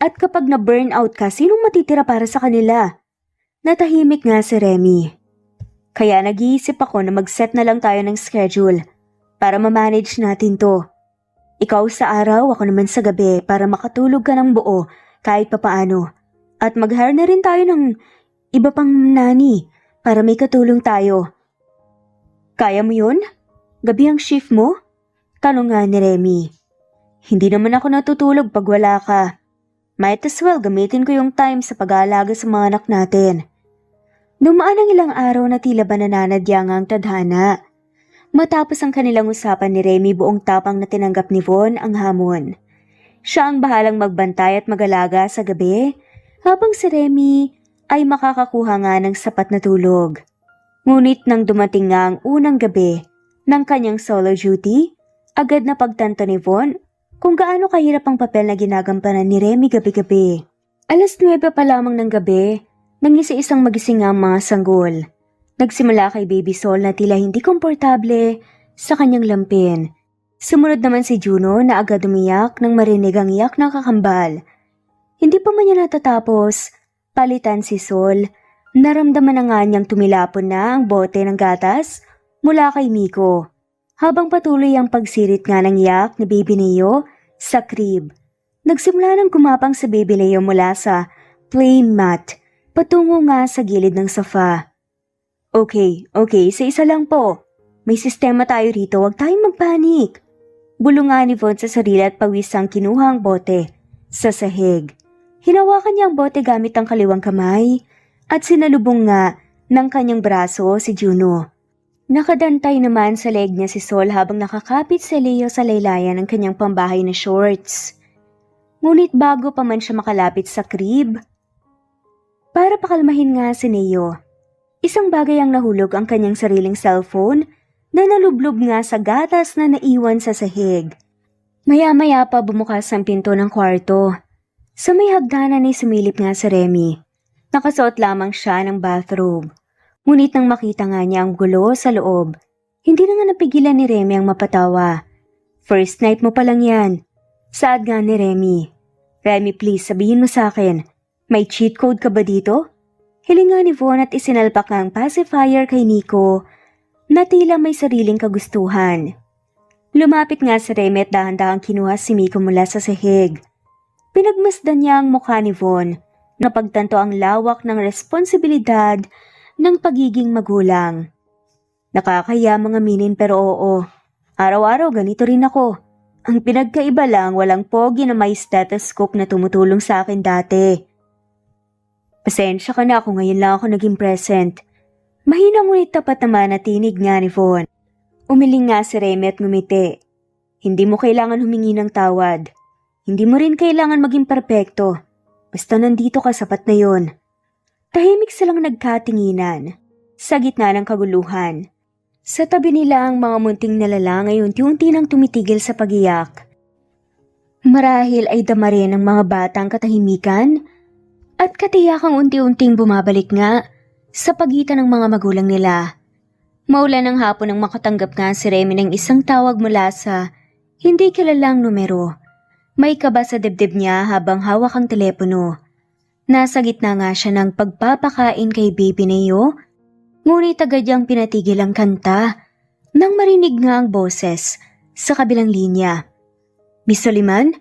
At kapag na-burnout ka, sinong matitira para sa kanila? Natahimik nga si Remy. Kaya nag-iisip ako na mag-set na lang tayo ng schedule para ma-manage natin to. Ikaw sa araw, ako naman sa gabi para makatulog ka ng buo kahit papaano. At mag-hire na rin tayo ng iba pang nani para may katulong tayo. Kaya mo yun? Gabi ang shift mo? Tanong nga ni Remy. Hindi naman ako natutulog pag wala ka. Might as well gamitin ko yung time sa pag-aalaga sa mga anak natin. Dumaan ang ilang araw na tila ba nananadya nga ang tadhana. Matapos ang kanilang usapan ni Remy, buong tapang na tinanggap ni Von ang hamon. Siya ang bahalang magbantay at mag-alaga sa gabi, habang si Remy ay makakakuha nga ng sapat na tulog. Ngunit nang dumating nga ang unang gabi ng kanyang solo duty, agad na pagtanto ni Von kung gaano kahirap ang papel na ginagampanan ni Remy gabi-gabi. 9:00 pa lamang ng gabi, nang isa-isang magising ang mga sanggol. Nagsimula kay Baby Sol na tila hindi komportable sa kanyang lampin. Sumunod naman si Juno na agad umiyak nang marinig ang iyak ng kakambal. Hindi pa man niya natatapos, palitan si Sol. Naramdaman na nga niyang tumilapon na ang bote ng gatas mula kay Miko. Habang patuloy ang pagsirit nga ng iyak ni Baby Neo sa crib. Nagsimula nang gumapang sa Baby Neo mula sa plain mat patungo nga sa gilid ng sofa. Okay, sa isa lang po. May sistema tayo rito, huwag tayong magpanik. Bulong nga ni Von sa sarili at pawisang kinuha ang bote sa sahig. Hinawakan niya ang bote gamit ang kaliwang kamay at sinalubong nga ng kanyang braso si Juno. Nakadantay naman sa leg niya si Sol habang nakakapit si Leo sa laylayan ng kanyang pambahay na shorts. Ngunit bago pa man siya makalapit sa crib, para pakalmahin nga si Neo, isang bagay ang nahulog ang kanyang sariling cellphone na nalublob nga sa gatas na naiwan sa sahig. Maya-maya pa bumukas ang pinto ng kwarto. Sa may hagdanan ay sumilip nga si Remy. Nakasuot lamang siya ng bathrobe. Ngunit nang makita nga niya ang gulo sa loob, hindi na nga napigilan ni Remy ang mapatawa. First night mo pa lang yan. Saad nga ni Remy. Remy, please sabihin mo sa akin, may cheat code ka ba dito? Hiling nga ni Von at isinalpak nga ang pacifier kay Nico na tila may sariling kagustuhan. Lumapit nga si Remy at dahan-dahang kinuha si Miko mula sa sahig. Pinagmasdan niya ang mukha ni Von na pagtanto ang lawak ng responsibilidad ng pagiging magulang. Nakakaya mga minin pero oo, araw-araw ganito rin ako. Ang pinagkaiba lang walang pogi na may stethoscope na tumutulong sa akin dati. Pasensya ka na ako ngayon lang ako naging present. Mahina ngunit tapat naman na tinig nga ni Von. Umiling nga si Remy at ngumiti. Hindi mo kailangan humingi ng tawad. Hindi mo rin kailangan maging perpekto. Basta nandito ka sapat na yon. Tahimik silang nagkatinginan sa gitna ng kaguluhan. Sa tabi nila ang mga munting nalala ngayon unti-unti nang tumitigil sa pagiyak. Marahil ay dama rin ng mga batang katahimikan at katiyakang unti-unting bumabalik nga sa pagitan ng mga magulang nila. Maulan ng hapon nang makatanggap nga si Remy ng isang tawag mula sa hindi kilalang numero. May kaba sa dibdib niya habang hawak ang telepono. Nasa gitna nga siya ng pagpapakain kay Baby Neo, ngunit agad niyang pinatigil ang kanta nang marinig nga ang boses sa kabilang linya. Miss Soliman?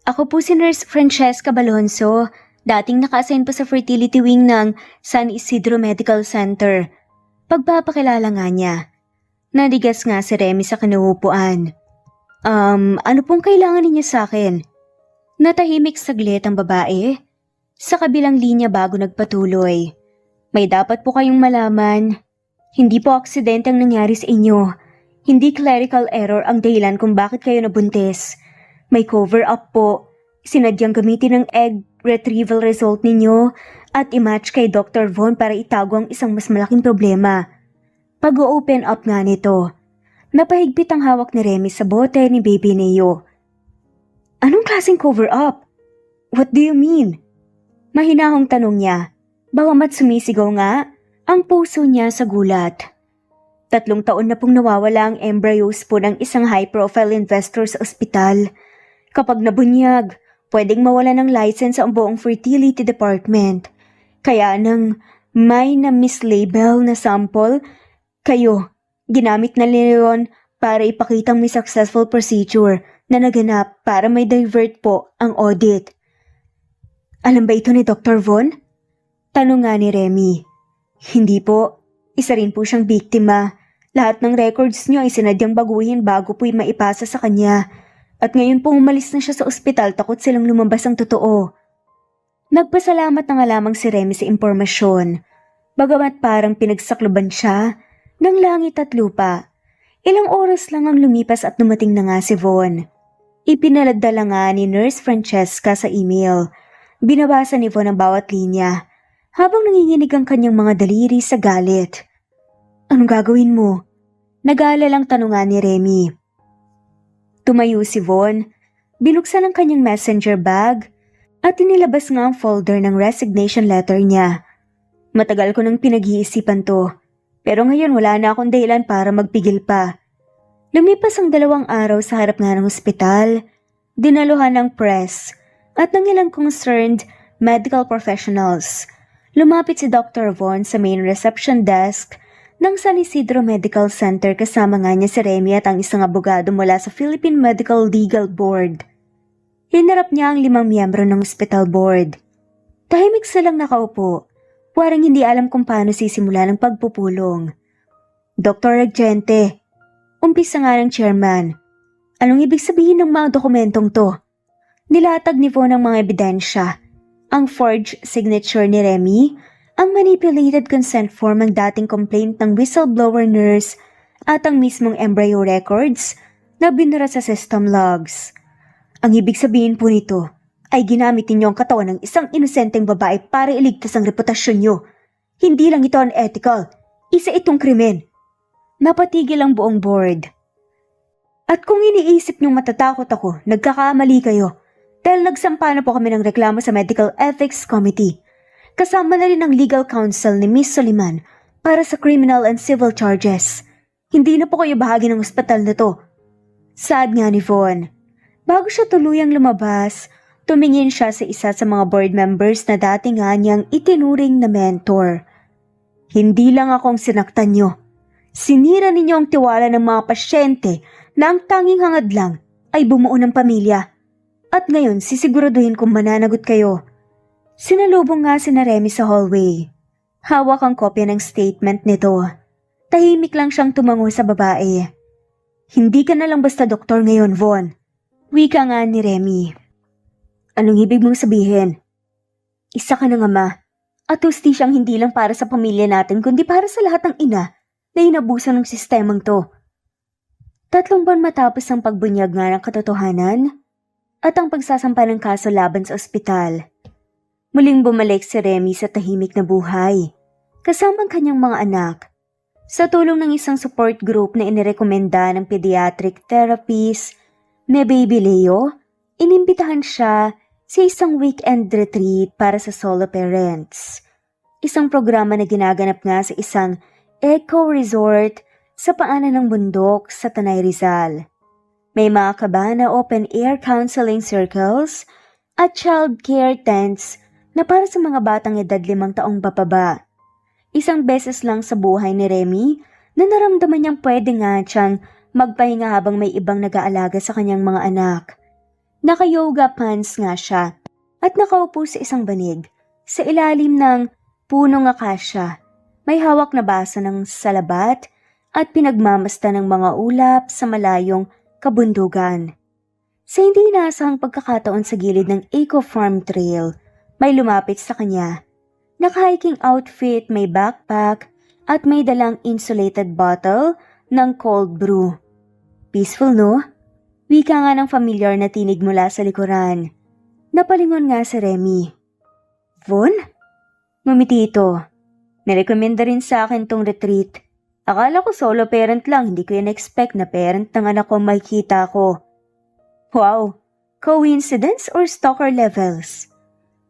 Ako po si Nurse Francesca Balonzo, dating naka-assign po sa fertility wing ng San Isidro Medical Center. Pagpapakilala nga niya. Nadigas nga si Remy sa kinuupuan. Ano pong kailangan ninyo sa akin? Natahimik saglit ang babae. Sa kabilang linya bago nagpatuloy. May dapat po kayong malaman. Hindi po aksidente ang nangyari sa inyo. Hindi clerical error ang dahilan kung bakit kayo nabuntis. May cover-up po. Sinadyang gamitin ang egg retrieval result ninyo at i-match kay Dr. Von para itago ang isang mas malaking problema. Pag-open up nga nito. Napahigpit ang hawak ni Remy sa bote ni Baby Neo. Anong klaseng cover-up? What do you mean? Mahinahong tanong niya, bagamat sumisigaw nga ang puso niya sa gulat. 3 taon na pong nawawala ang embryos po ng isang high-profile investor sa ospital. Kapag nabunyag, pwedeng mawala ng license ang buong fertility department. Kaya nang may na-mislabel na sample, kayo, ginamit na leon para ipakitang may successful procedure na naganap para may divert po ang audit. Alam ba ito ni Dr. Von? Tanong nga ni Remy. Hindi po. Isa rin po siyang biktima. Lahat ng records niyo ay sinadyang baguhin bago po'y maipasa sa kanya. At ngayon po umalis na siya sa ospital takot silang lumabas ang totoo. Nagpasalamat na nga lamang si Remy sa impormasyon. Bagamat parang pinagsakluban siya ng langit at lupa. Ilang oras lang ang lumipas at dumating na nga si Von. Ipinaladala nga ni Nurse Francesca sa email. Binabasa ni Von ang bawat linya habang nanginginig ang kanyang mga daliri sa galit. Anong gagawin mo? Nag-aalalang tanungan ni Remy. Tumayo si Von, binuksan ang kanyang messenger bag at inilabas nga ang folder ng resignation letter niya. Matagal ko nang pinag-iisipan to, pero ngayon wala na akong dahilan para magpigil pa. Lumipas ang 2 araw sa harap nga ng ospital, dinaluhan ng press at ng ilang concerned medical professionals. Lumapit si Dr. Von sa main reception desk ng San Isidro Medical Center kasama nga niya si Remy at ang isang abogado mula sa Philippine Medical Legal Board. Hinarap niya ang 5 miyembro ng hospital board. Tahimik silang nakaupo, parang hindi alam kung paano sisimula ng pagpupulong. Dr. Argente, umpisa nga ng chairman. Anong ibig sabihin ng mga dokumentong to? Nilatag ni Von ang mga ebidensya. Ang forged signature ni Remy, ang manipulated consent form ng dating complaint ng whistleblower nurse at ang mismong embryo records na binura sa system logs. Ang ibig sabihin po nito ay ginamit ninyo ang katawan ng isang inosenteng babae para iligtas ang reputasyon nyo. Hindi lang ito unethical, isa itong krimen. Napatigil ang buong board. At kung iniisip nyong matatakot ako, nagkakamali kayo. Dahil nagsampa na po kami ng reklamo sa Medical Ethics Committee. Kasama na rin ang legal counsel ni Miss Soliman para sa criminal and civil charges. Hindi na po kayo bahagi ng ospital na to. Sad nga ni Von. Bago siya tuluyang lumabas, tumingin siya sa isa sa mga board members na dati nga niyang itinuring na mentor. Hindi lang akong sinaktan nyo. Sinira ninyo ang tiwala ng mga pasyente na ang tanging hangad lang ay bumuo ng pamilya. At ngayon sisiguraduhin kong mananagot kayo. Sinalubong nga si Remy sa hallway. Hawak ang kopya ng statement nito. Tahimik lang siyang tumango sa babae. Hindi ka na lang basta doktor ngayon, Von. Wika nga ni Remy. Anong ibig mong sabihin? Isa ka ng ama. At hustisiyang hindi lang para sa pamilya natin kundi para sa lahat ng ina na inabuso ng sistemang to. 3 buwan matapos ang pagbunyag nga ng katotohanan at ang pagsasampa ng kaso laban sa ospital. Muling bumalik si Remy sa tahimik na buhay, kasama ang kanyang mga anak. Sa tulong ng isang support group na inirekomenda ng pediatric therapist na Baby Leo, inimbitahan siya sa isang weekend retreat para sa solo parents. Isang programa na ginaganap nga sa isang eco-resort sa paanan ng bundok sa Tanay Rizal. May mga kabana open-air counseling circles at child care tents na para sa mga batang edad 5 taong papaba. Isang beses lang sa buhay ni Remy na naramdaman niyang pwede nga siyang magpahinga habang may ibang nag-aalaga sa kanyang mga anak. Naka-yoga pants nga siya at nakaupo sa isang banig sa ilalim ng punong akasya. May hawak na baso ng salabat at pinagmamasta ng mga ulap sa malayong kabundugan. Sa hindi inaasahang pagkakataon sa gilid ng Eco Farm Trail, may lumapit sa kanya. Naka-hiking outfit, may backpack, at may dalang insulated bottle ng cold brew. Peaceful, no? Wika nga ng familiar na tinig mula sa likuran. Napalingon nga si Remy. Von? Ngumiti ito. Nirekomenda rin sa akin tong retreat. Akala ko solo parent lang, hindi ko yan expect na parent ng anak ko makikita ko. Wow, coincidence or stalker levels?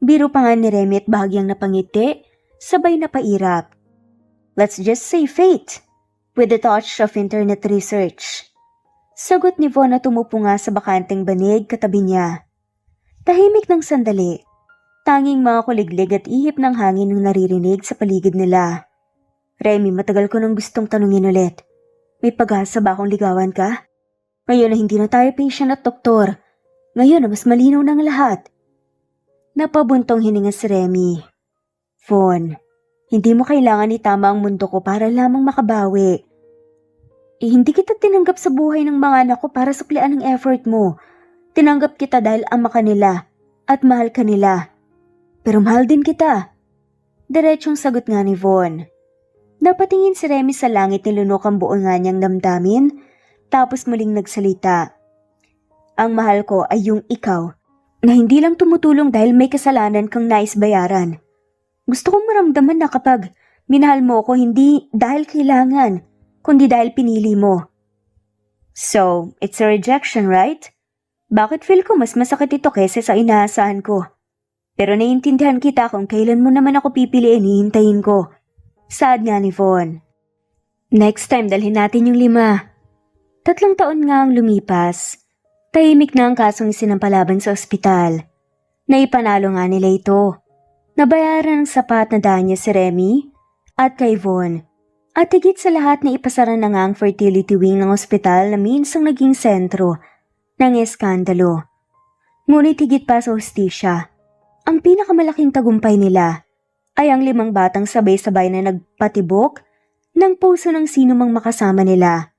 Biro pa nga ni Remy at bahagyang napangiti, sabay na pairap. Let's just say fate, with a touch of internet research. Sagot ni Von na tumupo nga sa bakanteng banig katabi niya. Tahimik ng sandali, tanging mga kuliglig at ihip ng hangin ang naririnig sa paligid nila. Remy, matagal ko nang gustong tanungin ulit. May pag-asa ba akong ligawan ka? Ngayon na hindi na tayo patient at doktor. Ngayon na mas malinaw ng lahat. Napabuntong hininga si Remy. Von, hindi mo kailangan itama ang mundo ko para lamang makabawi. Hindi kita tinanggap sa buhay ng mga anak ko para suklian ang effort mo. Tinanggap kita dahil ama ka nila at mahal ka nila. Pero mahal din kita. Diretsong sagot nga ni Von. Napatingin si Remy sa langit, nilunok ang buo nga niyang damdamin, tapos muling nagsalita. Ang mahal ko ay yung ikaw, na hindi lang tumutulong dahil may kasalanan kang nais bayaran. Gusto kong maramdaman na kapag minahal mo ko hindi dahil kailangan, kundi dahil pinili mo. So, it's a rejection, right? Bakit feel ko mas masakit ito kaysa sa inaasahan ko? Pero naiintindihan kita kung kailan mo naman ako pipiliin, hihintayin ko. Saad nga ni Von. Next time dalhin natin yung 5. 3 taon nga ang lumipas. Tahimik na ang kasong isinampalaban sa ospital. Naipanalo nga nila ito. Nabayaran ng sapat na danya si Remy at kay Von. At higit sa lahat na ipasara na nga ang fertility wing ng ospital na minsang naging sentro ng eskandalo. Ngunit higit pa sa hustisya, ang pinakamalaking tagumpay nila ay ang 5 batang sabay-sabay na nagpatibok ng puso ng sino mang makasama nila.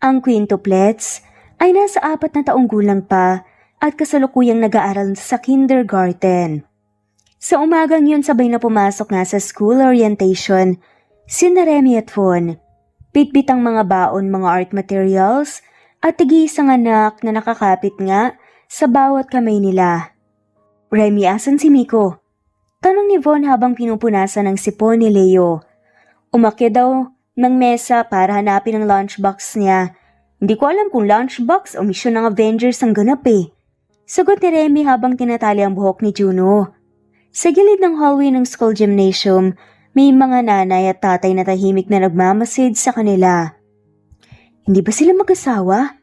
Ang quintuplets ay nasa 4 na taong gulang pa at kasalukuyang nag-aaral sa kindergarten. Sa umagang yun sabay na pumasok nga sa school orientation sina Remy at Von. Bitbit ang mga baon, mga art materials at tig-iisang anak na nakakapit nga sa bawat kamay nila. Remy, asan si Miko? Tanong ni Von habang pinupunasan ng sipon ni Leo. Umakyat daw ng mesa para hanapin ang lunchbox niya. Hindi ko alam kung lunchbox o misyon ng Avengers ang ganap eh. Sagot ni Remy habang tinatali ang buhok ni Juno. Sa gilid ng hallway ng school gymnasium, may mga nanay at tatay na tahimik na nagmamasid sa kanila. Hindi ba sila mag-asawa?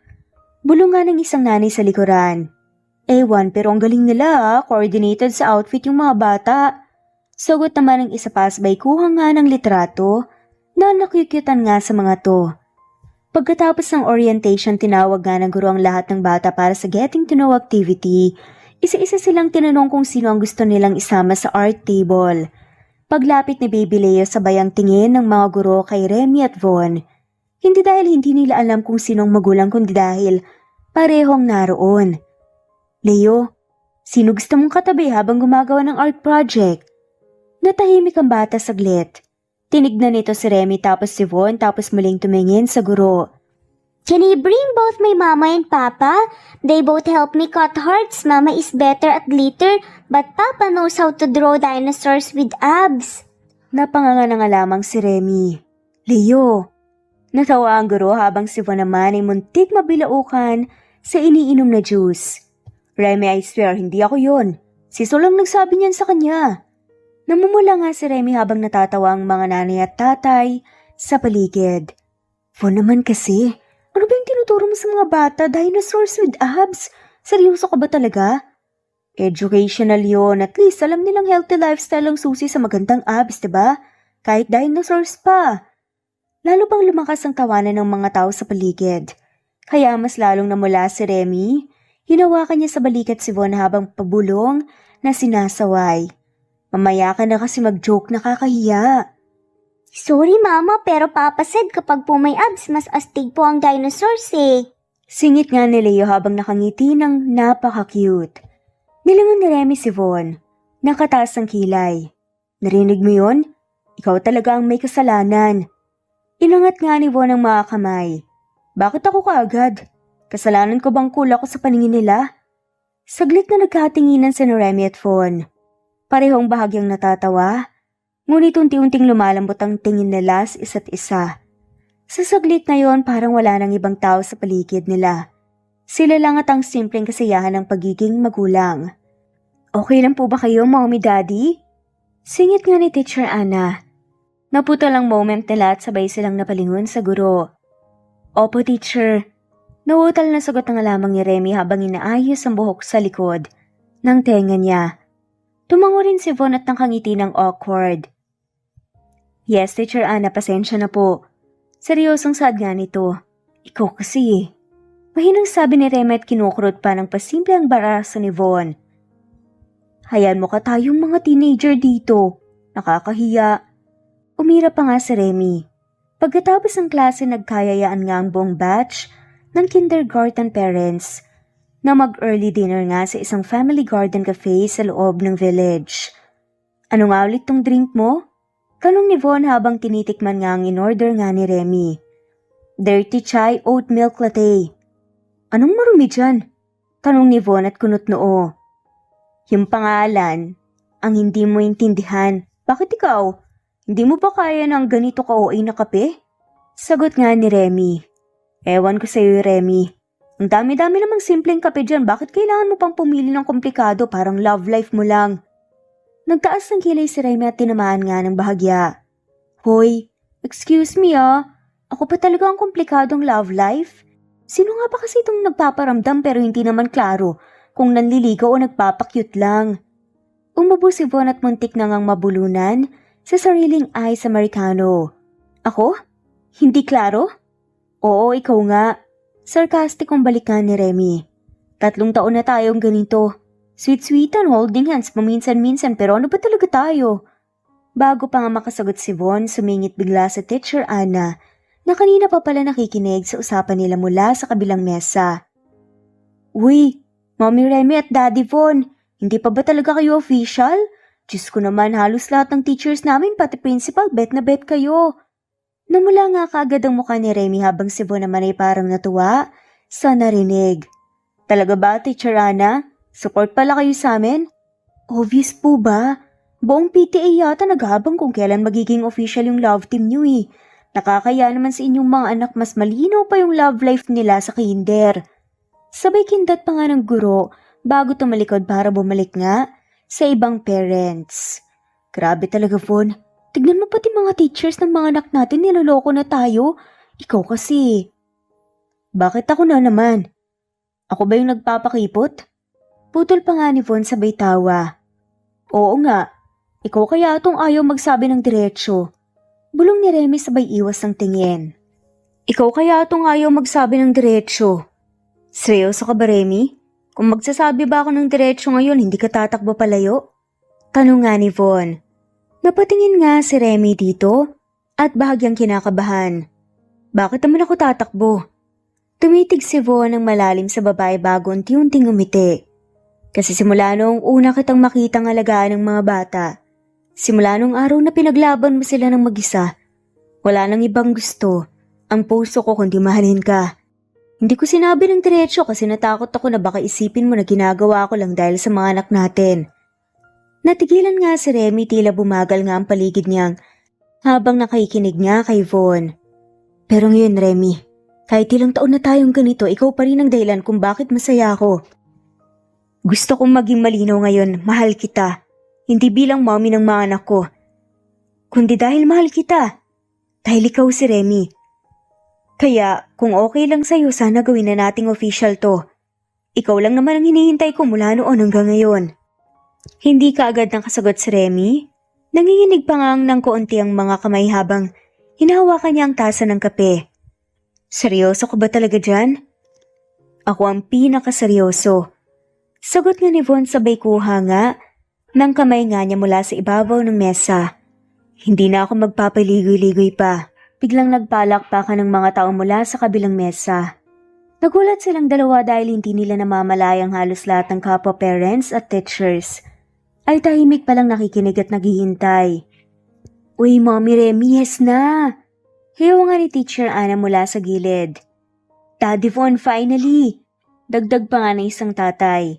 Bulungan ng isang nanay sa likuran. Ewan, pero ang galing nila, coordinated sa outfit yung mga bata. Sagot naman ng isa pasbay, kuha nga ng litrato na nakikitan nga sa mga to. Pagkatapos ng orientation, tinawag nga ng guro ang lahat ng bata para sa getting to know activity. Isa-isa silang tinanong kung sino ang gusto nilang isama sa art table. Paglapit ni Baby Leo, sabay ang tingin ng mga guro kay Remy at Von. Hindi dahil hindi nila alam kung sinong magulang, kundi dahil parehong naroon. Leo, sino gusto mong katabi habang gumagawa ng art project? Natahimik ang bata saglit. Tinignan nito si Remy tapos si Von tapos muling tumingin sa guro. Can you bring both my mama and papa? They both help me cut hearts. Mama is better at glitter, but papa knows how to draw dinosaurs with abs. Napanganga na nga lamang si Remy. Leo! Natawa ang guro habang si Von naman ay muntik mabilaukan sa iniinom na juice. Remy, I swear, hindi ako yon. Si Sol lang nagsabi niyan sa kanya. Namumula nga si Remy habang natatawa ang mga nanay at tatay sa paligid. Von naman kasi, ano ba yung tinuturo mo sa mga bata? Dinosaurs with abs? Seryoso ka ba talaga? Educational yon. At least alam nilang healthy lifestyle ang susi sa magandang abs, diba? Kahit dinosaurs pa. Lalo pang lumakas ang tawanan ng mga tao sa paligid. Kaya mas lalong namula si Remy. Hinawakan niya sa balikat si Von habang pabulong na sinasaway. Mamaya ka na kasi mag-joke, nakakahiya. Sorry mama, pero papa said kapag po may abs, mas astig po ang dinosaurs eh. Singit nga ni Leo habang nakangiti ng napaka-cute. Nilingon ni Remy si Von. Nakataas ang kilay. Narinig mo yun? Ikaw talaga ang may kasalanan. Inangat nga ni Von ang mga kamay. Bakit ako kaagad? Kasalanan ko bang cool ako sa paningin nila? Saglit na nagkatinginan si Remy at Von. Parehong bahagyang natatawa, ngunit unti-unting lumalambot ang tingin nila sa isa't isa. Sa saglit na yon parang wala nang ibang tao sa paligid nila. Sila lang at ang simpleng kasiyahan ng pagiging magulang. Okay lang po ba kayo, mommy, daddy? Singit nga ni Teacher Anna. Naputol ang moment nila at sabay silang napalingon sa guro. Opo, teacher. Nauutal na sagot na nga lamang ni Remy habang inaayos ang buhok sa likod ng tenga niya. Tumango rin si Von at nakangiti ng awkward. Yes, Teacher Anna, pasensya na po. Seryosong saad nga nito. Ikaw kasi eh. Mahinang sabi ni Remy at kinukurot pa ng pasimple ang baraso ni Von. Hayaan mo ka tayong mga teenager dito. Nakakahiya. Umira pa nga si Remy. Pagkatapos ng klase nagkayayaan nga ang buong batch ng kindergarten parents na mag-early dinner nga sa isang family garden cafe sa loob ng village. Ano nga ulit tong drink mo? Tanong ni Von habang tinitikman nga ang in-order nga ni Remy. Dirty chai oat milk latte. Anong marumi dyan? Tanong ni Von at kunot noo. Yung pangalan, ang hindi mo intindihan. Bakit ikaw? Hindi mo ba kaya ng ganito ka-OA na kape? Sagot nga ni Remy. Ewan ko sa'yo, Remy. Ang dami-dami namang simpleng kape dyan. Bakit kailangan mo pang pumili ng komplikado? Parang love life mo lang. Nagtaas ng kilay si Remy at tinamaan nga ng bahagya. Hoy, excuse me Ako pa talaga ang komplikadong love life? Sino nga ba kasi itong nagpaparamdam pero hindi naman klaro kung nanliligaw o nagpapakyut lang? Umubo si Von at muntik na ngang mabulunan sa sariling ice americano. Ako? Hindi klaro? Oo, ikaw nga. Sarcastic ang balikan ni Remy. 3 taon na tayong ganito. Sweet-sweetan, holding hands, paminsan-minsan, pero ano ba talaga tayo? Bago pa nga makasagot si Von, sumingit bigla sa Teacher Anna na kanina pa pala nakikinig sa usapan nila mula sa kabilang mesa. Uy, Mommy Remy at Daddy Von, hindi pa ba talaga kayo official? Diyos ko naman, halos lahat ng teachers namin, pati principal, bet na bet kayo. Namula nga kaagad ang mukha ni Remy habang si Von naman ay parang natuwa sa narinig. Talaga ba, Teacher Anna? Support pala kayo sa amin? Obvious po ba? Buong PTA yata naghabang kung kailan magiging official yung love team niyo eh. Nakakaya naman sa inyong mga anak mas malinaw pa yung love life nila sa kinder. Sabay kindat pa nga ng guro bago tumalikod para bumalik nga sa ibang parents. Grabe talaga, Von. Tignan mo pati mga teachers ng mga anak natin, niloloko na tayo. Ikaw kasi. Bakit ako na naman? Ako ba yung nagpapakipot? Putol pa nga ni Von sabay tawa. Oo nga, ikaw kaya itong ayaw magsabi ng diretsyo. Bulong ni Remy sabay iwas ng tingin. Ikaw kaya itong ayaw magsabi ng diretsyo. Seryoso ka ba, Remy? Kung magsasabi ba ako ng diretsyo ngayon, hindi ka tatakbo palayo? Tanong nga ni Von. Napatingin nga si Remy dito at bahagyang kinakabahan. Bakit naman ako tatakbo? Tumitig si Von ng malalim sa babae bago unti-unting umiti. Kasi simula noong una kitang makitang alagaan ng mga bata, simula noong araw na pinaglaban mo sila ng mag-isa, wala nang ibang gusto ang puso ko kundi mahalin ka. Hindi ko sinabi ng diretsyo kasi natakot ako na baka isipin mo na ginagawa ko lang dahil sa mga anak natin. Natigilan nga si Remy, tila bumagal nga ang paligid niyang habang nakikinig nga kay Von. Pero ngayon, Remy, kahit ilang taon na tayong ganito, ikaw pa rin ang dahilan kung bakit masaya ako. Gusto kong maging malinaw ngayon, mahal kita. Hindi bilang mommy ng mga anak ko. Kundi dahil mahal kita. Dahil ikaw si Remy. Kaya kung okay lang sa'yo, sana gawin na nating official to. Ikaw lang naman ang hinihintay ko mula noon hanggang ngayon. Hindi ka agad nakasagot si Remy. Nanginginig pa nga ng kaunti ang mga kamay habang hinahawakan niya ang tasa ng kape. Seryoso ka ba talaga dyan? Ako ang pinakaseryoso. Sagot nga ni Von sabay kuha nga ng kamay nga niya mula sa ibabaw ng mesa. Hindi na ako magpapaligoy-ligoy pa. Biglang nagpalakpakan ng mga tao mula sa kabilang mesa. Nagulat silang dalawa dahil hindi nila namamalayang halos lahat ng kapwa parents at teachers ay tahimik palang nakikinig at naghihintay. Uy, Mommy Remy, yes na! Hiyaw nga ni Teacher Anna mula sa gilid. Daddy Von, finally! Dagdag pa nga na isang tatay.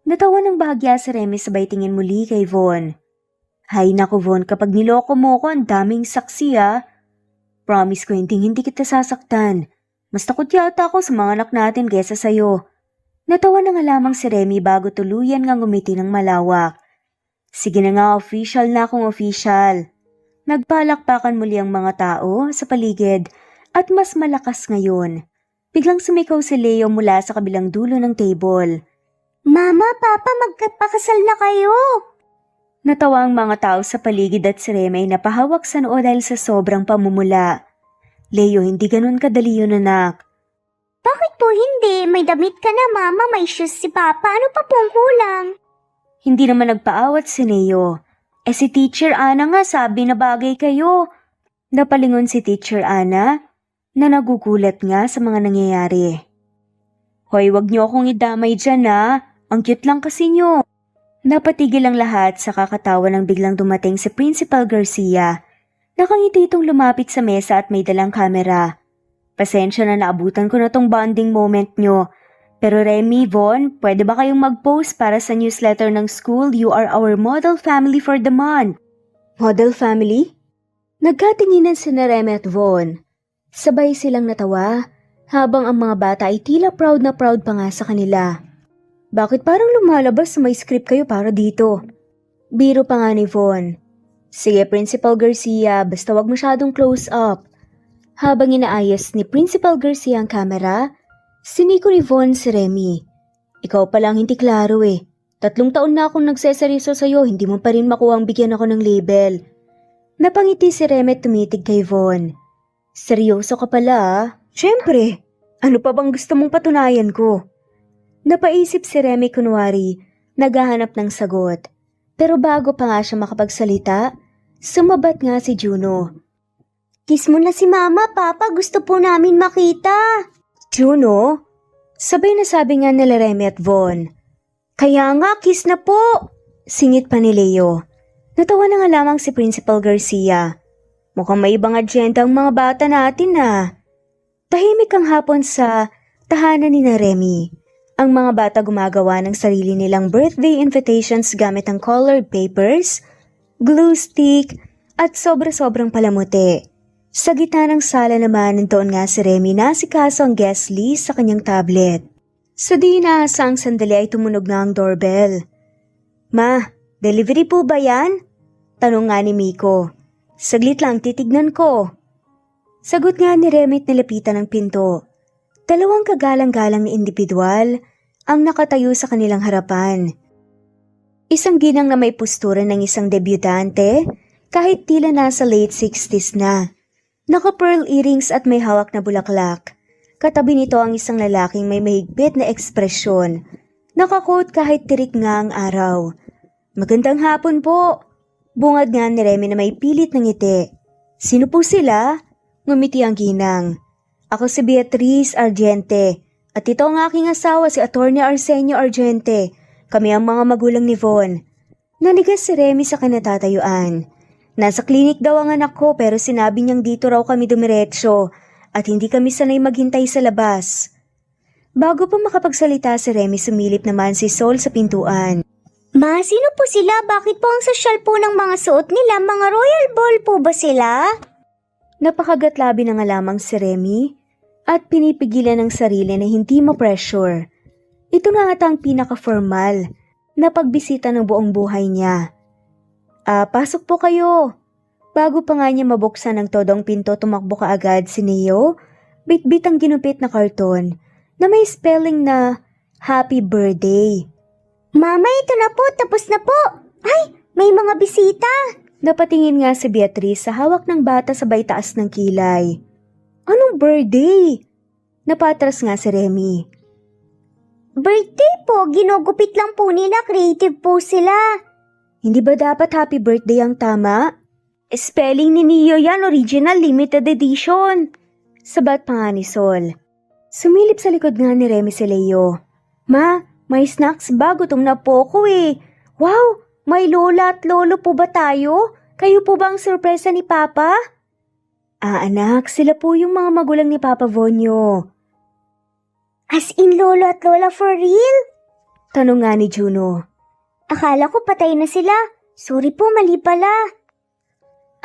Natawa ng bahagya si Remy sabay tingin muli kay Von. Hay naku Von, kapag niloko mo ko, ang daming saksi Promise ko hindi kita sasaktan. Mas takot yata ako sa mga anak natin kesa sa'yo. Natawa na nga lamang si Remy bago tuluyan ngang umiti ng malawak. Sige na nga, official na akong official. Nagpalakpakan muli ang mga tao sa paligid at mas malakas ngayon. Biglang sumikaw si Leo mula sa kabilang dulo ng table. Mama, Papa, magkapakasal na kayo! Natawa ang mga tao sa paligid at si Remy ay napahawak sa noo dahil sa sobrang pamumula. Leo, hindi ganun kadali yun, anak. Bakit po hindi? May damit ka na, Mama. May shoes si Papa. Ano pa pong kulang? Hindi naman nagpaawat si Neo. Si Teacher Ana nga sabi na bagay kayo. Napalingon si Teacher Ana na nagugulat nga sa mga nangyayari. Hoy, wag niyo akong idamay dyan Ang cute lang kasi niyo. Napatigil ang lahat sa kakatawa nang biglang dumating si Principal Garcia. Nakangiti itong lumapit sa mesa at may dalang kamera. Pasensya na naabutan ko na tong bonding moment nyo. Pero Remy, Von, pwede ba kayong mag-post para sa newsletter ng school? You are our model family for the month. Model family? Nagkatinginan sina Remy at Von. Sabay silang natawa, habang ang mga bata ay tila proud na proud pa nga sa kanila. Bakit parang lumalabas may script kayo para dito? Biro pa nga ni Von. Sige, Principal Garcia, basta wag masyadong close up. Habang inaayos ni Principal Garcia ang kamera, siniko ni Von si Remy. Ikaw pa lang hindi klaro 3 taon na akong nagseseryoso sa'yo, hindi mo pa rin makuha ang bigyan ako ng label. Napangiti si Remy at tumitig kay Von. Seryoso ka pala Siyempre, ano pa bang gusto mong patunayan ko? Napaisip si Remy kunwari, naghahanap ng sagot. Pero bago pa nga siya makapagsalita, sumabat nga si Juno. Kiss mo na si Mama, Papa. Gusto po namin makita. Juno? Sabay na sabi nga nila Remy at Von. Kaya nga, kiss na po. Singit pa ni Leo. Natawa na nga lamang si Principal Garcia. Mukhang may ibang agenda ang mga bata natin Tahimik ang hapon sa tahanan ni na Remy. Ang mga bata gumagawa ng sarili nilang birthday invitations gamit ang colored papers, glue stick, at sobra-sobrang palamuti. Sa gitna ng sala naman, nandoon nga si Remy na asikaso ang guest list sa kanyang tablet. Sa di inaasang sandali ay tumunog na ang doorbell. Ma, delivery po ba yan? Tanong nga ni Miko. Saglit lang, titignan ko. Sagot nga ni Remy at nilapitan ang pinto. 2 kagalang-galang na individual ang nakatayo sa kanilang harapan. Isang ginang na may postura ng isang debutante kahit tila nasa late 60s na. Naka-pearl earrings at may hawak na bulaklak. Katabi nito ang isang lalaking may mahigpit na ekspresyon. Naka-coat kahit tirik nga ang araw. Magandang hapon po. Bungad nga ni Remy na may pilit ng ngiti. Sino po sila? Ngumiti ang ginang. Ako si Beatrice Argente at ito ang aking asawa si Attorney Arsenio Argente. Kami ang mga magulang ni Von. Nanigas si Remy sa kinatatayuan. Nasa klinik daw ang anak ko pero sinabi niyang dito raw kami dumiretso at hindi kami sanay maghintay sa labas. Bago pa makapagsalita si Remy, sumilip naman si Sol sa pintuan. Ma, sino po sila? Bakit po ang sosyal po ng mga suot nila? Mga royal ball po ba sila? Napakagatlabi na nga lamang si Remy at pinipigilan ng sarili na hindi ma-pressure. Ito na ata ang pinaka-formal na pagbisita ng buong buhay niya. Pasok po kayo. Bago pa nga niya mabuksan ang todong pinto, tumakbo kaagad si Neo, bit-bit ang ginupit na karton na may spelling na Happy Birthday. Mama, ito na po. Tapos na po. Ay, may mga bisita. Napatingin nga si Beatrice sa hawak ng bata sabay taas ng kilay. Anong birthday? Napatras nga si Remy. Birthday po. Ginugupit lang po nila. Creative po sila. Hindi ba dapat happy birthday ang tama? Spelling ni Neo yan, original limited edition. Sabat pa nga ni Sol. Sumilip sa likod nga ni Remy si Leo. Ma, may snacks ba? Gutom na po ko Wow, may lola at lolo po ba tayo? Kayo po ba ang sorpresa ni Papa? Anak, sila po yung mga magulang ni Papa Vonyo. As in lolo at lola for real? Tanong nga ni Juno. Akala ko patay na sila. Sorry po, mali pala.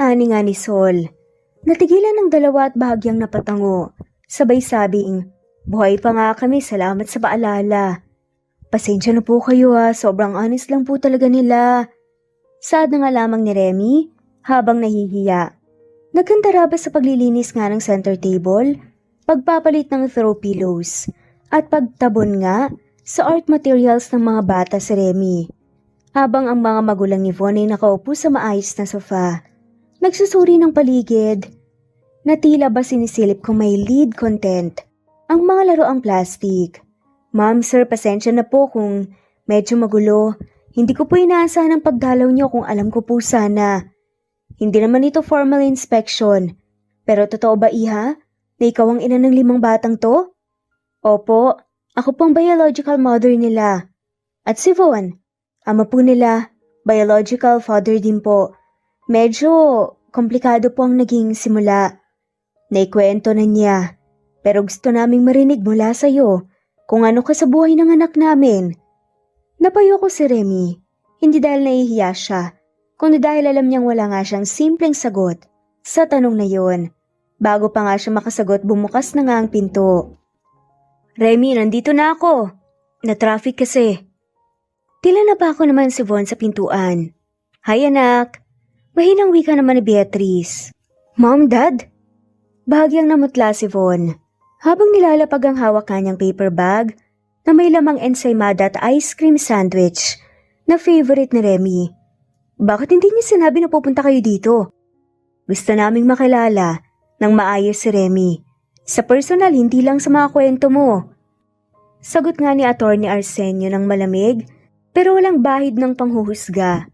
Ani nga ni Sol. Natigilan ng dalawa at bahagyang napatango. Sabay sabing, buhay pa nga kami, salamat sa paalala. Pasensya na po kayo sobrang honest lang po talaga nila. Sad na nga lamang ni Remy habang nahihiya. Nagkantara ba sa paglilinis nga ng center table, pagpapalit ng throw pillows, at pagtabon nga sa art materials ng mga bata si Remy. Habang ang mga magulang ni Von ay nakaupo sa maayos na sofa, nagsusuri ng paligid, na tila ba sinisilip kung may lead content ang mga laroang plastic. Ma'am, sir, pasensya na po kung medyo magulo. Hindi ko po inaasahan ang pagdalaw niyo kung alam ko po sana. Hindi naman ito formal inspection. Pero totoo ba, Iha, na ikaw ang ina ng 5 batang to? Opo, ako po ang biological mother nila. At si Von, ama po nila, biological father din po. Medyo komplikado po ang naging simula. Naikwento na niya. Pero gusto naming marinig mula sa'yo kung ano ka sa buhay ng anak namin. Napayo ko si Remy, hindi dahil nahihiya siya, kundi dahil alam niyang wala nga siyang simpleng sagot sa tanong na yon. Bago pa nga siya makasagot, bumukas na nga ang pinto. Remy, nandito na ako. Na-traffic kasi. Tila na ba ako naman si Von sa pintuan. Hi anak. Mahinang wika naman ni Beatrice. Mom, Dad? Bahagyang namutla si Von. Habang nilalapag ang hawak kanyang paper bag na may lamang ensaymada at ice cream sandwich na favorite ni Remy. Bakit hindi niya sinabi na pupunta kayo dito? Gusto naming makilala ng maayos si Remy. Sa personal, hindi lang sa mga kwento mo. Sagot nga ni Atty. Arsenio ng malamig pero walang bahid ng panghuhusga.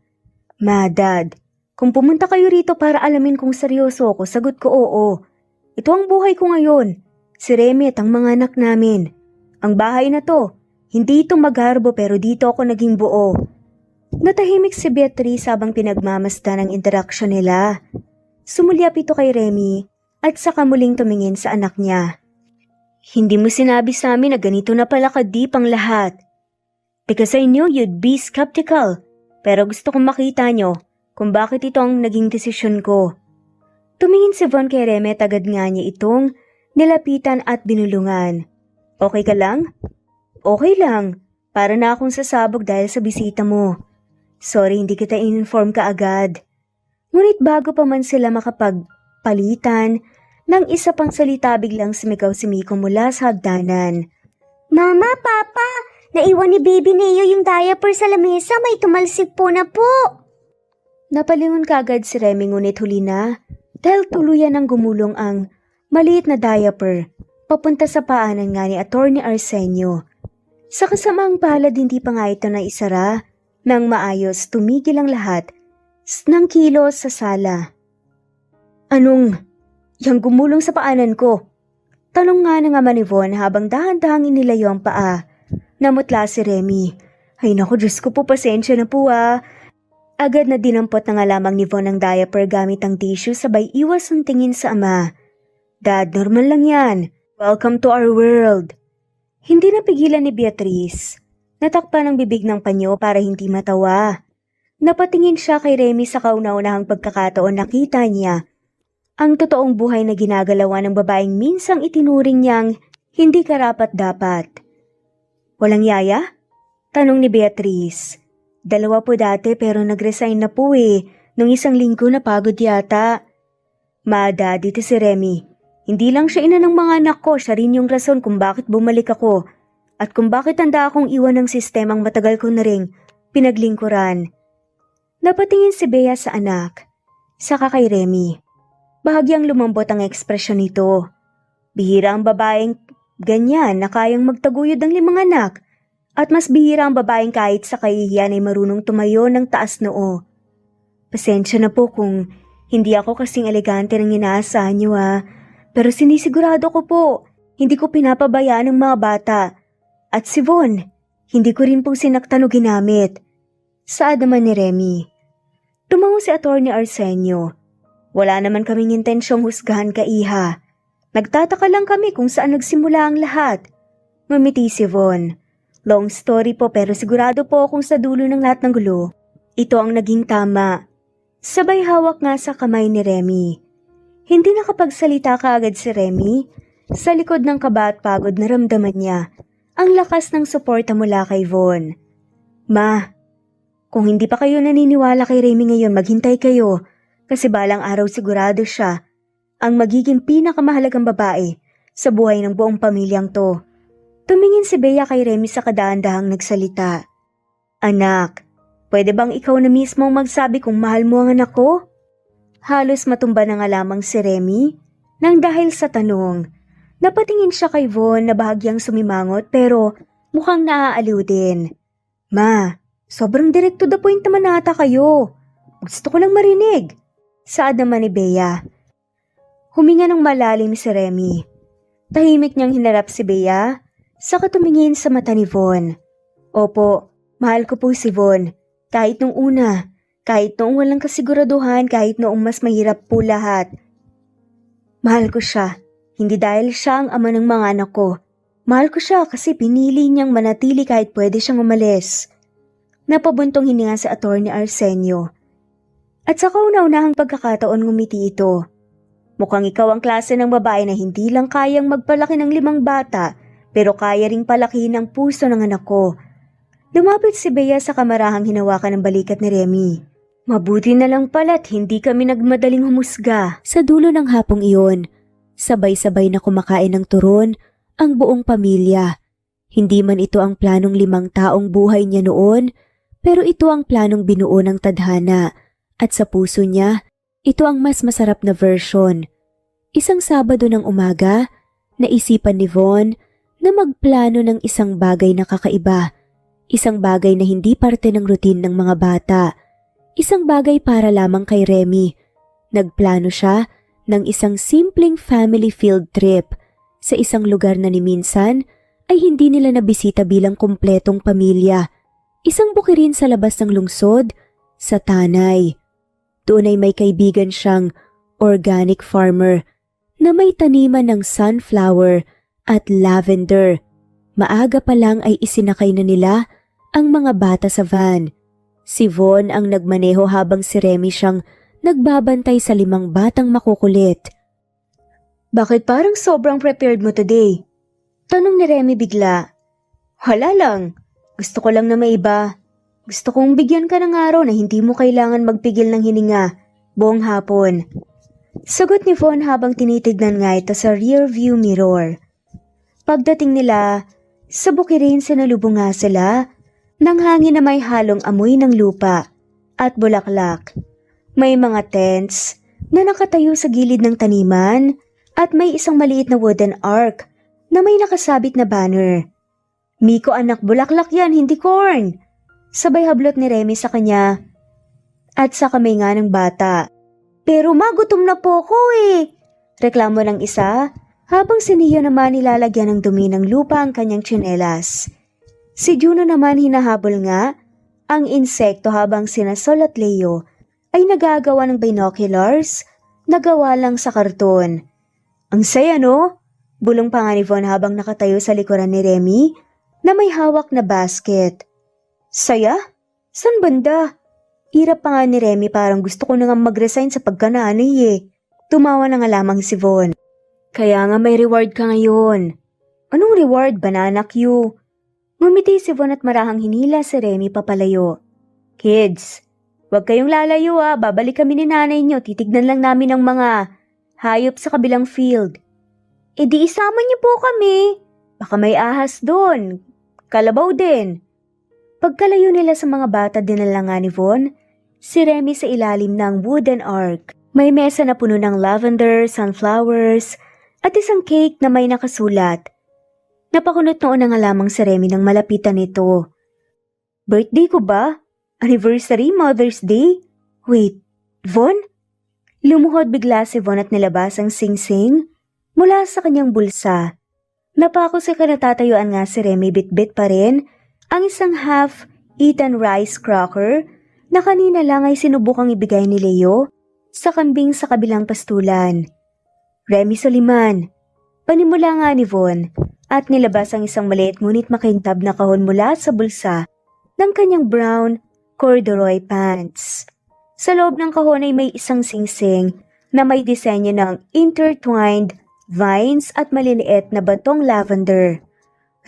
Ma, Dad, kung pumunta kayo rito para alamin kung seryoso ako, sagot ko oo. Ito ang buhay ko ngayon. Si Remy at ang mga anak namin. Ang bahay na to, hindi ito magharbo pero dito ako naging buo. Natahimik si Beatrice habang pinagmamasdan ang interaksyon nila. Sumulyap ito kay Remy at saka muling tumingin sa anak niya. Hindi mo sinabi sa amin na ganito na pala kadip ang lahat. Because I knew you'd be skeptical, pero gusto kong makita nyo kung bakit ito ang naging desisyon ko. Tumingin si Von kay Remy at agad nga niya itong nilapitan at binulungan. Okay ka lang? Okay lang. Para na akong sasabog dahil sa bisita mo. Sorry hindi kita in-inform ka agad. Ngunit bago pa man sila makapagpalitan, nang isa pang salita biglang sumigaw si Miko mula sa hagdanan. Mama, Papa, naiwan ni Baby Neo yung diaper sa lamesa, may tumalsik po na po. Napalingon kaagad si Remy ngunit huli na dahil tuluyan ang gumulong ang maliit na diaper papunta sa paanan nga ni Atty. Arsenio. Sa kasamaang palad hindi pa nga ito na isara nang maayos tumigil ang lahat ng kilos sa sala. Anong? Yang gumulong sa paanan ko? Tanong nga na nga ni Von habang dahan-dahang inilayo ang paa. Namutla si Remy. Ay naku, Diyos ko po, pasensya na po ah. Agad na dinampot na nga lamang ni Von ang diaper gamit ang tissue sabay iwas ang tingin sa ama. Dad, normal lang yan. Welcome to our world. Hindi napigilan ni Beatrice. Natakpan ang bibig ng panyo para hindi matawa. Napatingin siya kay Remy sa kauna-unahang pagkakataon nakita niya ang totoong buhay na ginagalawan ng babaeng minsang itinuring niyang hindi karapat-dapat. Walang yaya? Tanong ni Beatrice. 2 po dati pero nag-resign na po nung 1 linggo na pagod yata. Mada, dito si Remy. Hindi lang siya ina ng mga anak ko, siya rin yung rason kung bakit bumalik ako at kung bakit handa akong iwan ng sistemang matagal ko na ring pinaglingkuran. Napatingin si Bea sa anak, saka kay Remy. Bahagyang lumambot ang ekspresyon nito. Bihira ang babaeng ganyan na kayang magtaguyod ng 5 anak at mas bihira ang babaeng kahit sa kahihiyan ay marunong tumayo ng taas noo. Pasensya na po kung hindi ako kasing elegante ng inaasahan niyo pero sinisigurado ko po, hindi ko pinapabayaan ang mga bata. At si Von, hindi ko rin pong sinaktan o ginamit. Saad naman ni Remy. Tumango si Atty. Arsenio. Wala naman kaming intensyong husgahan ka, Iha. Nagtataka lang kami kung saan nagsimula ang lahat. Mamiti si Von. Long story po pero sigurado po akong sa dulo ng lahat ng gulo. Ito ang naging tama. Sabay hawak nga sa kamay ni Remy. Hindi nakapagsalita kaagad si Remy. Sa likod ng kaba at pagod naramdaman niya ang lakas ng suporta mula kay Von. Ma, kung hindi pa kayo naniniwala kay Remy ngayon, maghintay kayo kasi balang araw sigurado siya ang magiging pinakamahalagang babae sa buhay ng buong pamilyang to. Tumingin si Bea kay Remy sa kadahan-dahang nagsalita. Anak, pwede bang ikaw na mismo magsabi kung mahal mo ang anak ko? Halos matumba na nga lamang si Remy nang dahil sa tanong. Napatingin siya kay Von na bahagyang sumimangot pero mukhang naaaliw din. Ma, Sobrang direct to the point naman ata kayo. Gusto ko lang marinig. Saad naman ni Bea. Huminga ng malalim si Remy. Tahimik niyang hinarap si Bea, saka tumingin sa mata ni Von. Opo, mahal ko po si Von. Kahit nung una, kahit noong walang kasiguraduhan, kahit noong mas mahirap po lahat. Mahal ko siya, hindi dahil siya ang ama ng mga anak ko. Mahal ko siya kasi pinili niyang manatili kahit pwede siyang umalis. Napabuntong hininga si Attorney Arsenio. At sa kauna-unahang pagkakataon ngumiti ito. Mukhang ikaw ang klase ng babae na hindi lang kayang magpalaki ng 5 bata, pero kaya ring palakihin ang puso ng anak ko. Lumapit si Bea sa kamarahang hinawakan ng balikat ni Remy. Mabuti na lang pala't hindi kami nagmadaling humusga. Sa dulo ng hapong iyon, sabay-sabay na kumakain ng turon ang buong pamilya. Hindi man ito ang planong 5 taong buhay niya noon, pero ito ang planong binuo ng tadhana. At sa puso niya, ito ang mas masarap na version. Isang Sabado ng umaga, naisipan ni Von na magplano ng isang bagay na kakaiba. Isang bagay na hindi parte ng routine ng mga bata. Isang bagay para lamang kay Remy. Nagplano siya ng isang simpleng family field trip sa isang lugar na ni minsan ay hindi nila nabisita bilang kumpletong pamilya. Isang bukirin sa labas ng lungsod, sa Tanay. Doon ay may kaibigan siyang organic farmer na may taniman ng sunflower at lavender. Maaga pa lang ay isinakay na nila ang mga bata sa van. Si Von ang nagmaneho habang si Remy siyang nagbabantay sa 5 batang makukulit. Bakit parang sobrang prepared mo today? Tanong ni Remy bigla. Wala lang. Gusto ko lang na may iba. Gusto kong bigyan ka ng araw na hindi mo kailangan magpigil ng hininga buong hapon. Sagot ni Von habang tinitignan nga ito sa rear view mirror. Pagdating nila, sa bukirin sinalubong nga sila ng hangin na may halong amoy ng lupa at bulaklak. May mga tents na nakatayo sa gilid ng taniman at may isang maliit na wooden ark na may nakasabit na banner. Miko anak, bulaklak yan, hindi corn. Sabay hablot ni Remy sa kanya at sa kamay nga ng bata. Pero magutom na po ko eh. Reklamo ng isa habang si Neo naman nilalagyan ng dumi ng lupa ang kanyang tsinelas. Si Juno naman hinahabol nga ang insekto habang sina Sol at Leo ay nagagawa ng binoculars na gawa lang sa karton. Ang saya no? Bulong pa nga ni Von habang nakatayo sa likuran ni Remy na may hawak na basket. Saya? San banda? Irap pa nga ni Remy parang gusto ko na nga mag-resign sa pagkananay eh. Tumawa na nga lamang si Von. Kaya nga may reward ka ngayon. Anong reward, banana Q? Ngumiti si Von at marahang hinila si Remy papalayo. Kids, huwag kayong lalayo ah. Babalik kami ni nanay nyo. Titignan lang namin ang mga hayop sa kabilang field. E di isama niyo po kami. Baka may ahas doon. Kalabaw din. Pagkalayo nila sa mga bata dinala nga ni Von, si Remy sa ilalim ng wooden ark. May mesa na puno ng lavender, sunflowers, at isang cake na may nakasulat. Napakunot noon na nga lamang si Remy nang malapitan nito. Birthday ko ba? Anniversary, Mother's Day? Wait, Von? Lumuhod bigla si Von at nilabas ang sing-sing mula sa kanyang bulsa. Napako sa kanatatayuan nga si Remy bit-bit pa rin ang isang half-eaten rice cracker na kanina lang ay sinubukang ibigay ni Leo sa kambing sa kabilang pastulan. Remy Soliman, panimula nga ni Von at nilabas ang isang maliit ngunit makintab na kahon mula sa bulsa ng kanyang brown corduroy pants. Sa loob ng kahon ay may isang singsing na may disenyo ng intertwined vines at maliliit na batong lavender.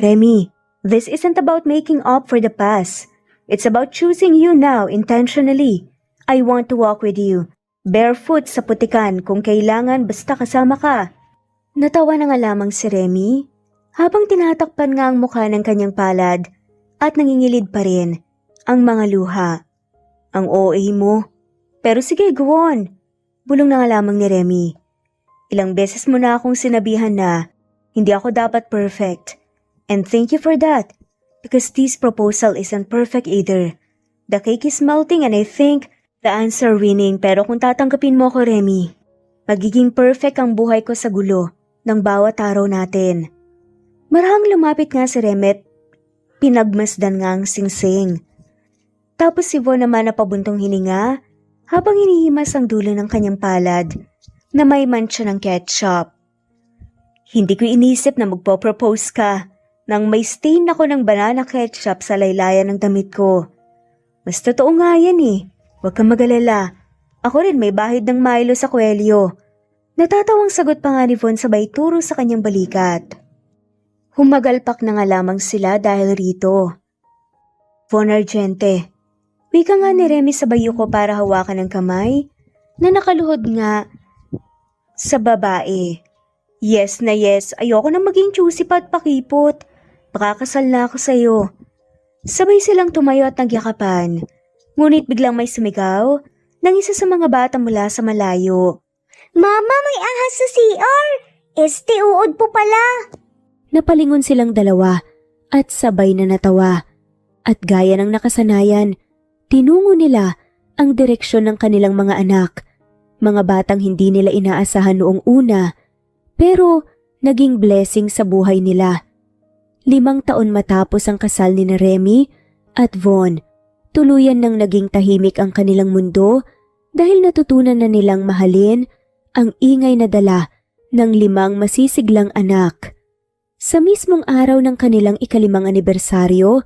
Remy, this isn't about making up for the past. It's about choosing you now intentionally. I want to walk with you, barefoot sa putikan kung kailangan basta kasama ka. Natawa na nga lamang si Remy habang tinatakpan nga ang mukha ng kanyang palad at nangingilid pa rin ang mga luha. Ang OA mo. Pero sige, go on. Bulong na nga lamang ni Remy. Ilang beses mo na akong sinabihan na hindi ako dapat perfect. And thank you for that, because this proposal isn't perfect either. The cake is melting and I think the answer winning, pero kung tatanggapin mo ko, Remy, magiging perfect ang buhay ko sa gulo ng bawat araw natin. Marahang lumapit nga si Remet, pinagmasdan nga ang singsing. Tapos si Von naman na pabuntong hininga habang hinihimas ang dulo ng kanyang palad na may mancha ng ketchup. Hindi ko inisip na magpo-propose ka nang may stain ako ng banana ketchup sa laylayan ng damit ko. Mas totoo nga yan eh. Huwag kang mag-alala. Ako rin may bahid ng Milo sa kwelyo. Natatawang sagot pa nga ni Von sabay turo sa kanyang balikat. Humagalpak na nga lamang sila dahil rito. Von Argente, wika nga ni Remy sa bayo ko para hawakan ng kamay na nakaluhod nga sa babae. Yes na yes, ayoko na maging choosy pa at pakipot. Pakakasal na ako sa'yo. Sabay silang tumayo at nagyakapan. Ngunit biglang may sumigaw ng isa sa mga bata mula sa malayo. Mama, may ahas sa CR! Uod po pala! Napalingon silang dalawa at sabay na natawa. At gaya ng nakasanayan, tinungo nila ang direksyon ng kanilang mga anak. Mga batang hindi nila inaasahan noong una, pero naging blessing sa buhay nila. 5 taon matapos ang kasal ni Remy at Von, tuluyan nang naging tahimik ang kanilang mundo dahil natutunan na nilang mahalin ang ingay na dala ng 5 masisiglang anak. Sa mismong araw ng kanilang 5 anibersaryo,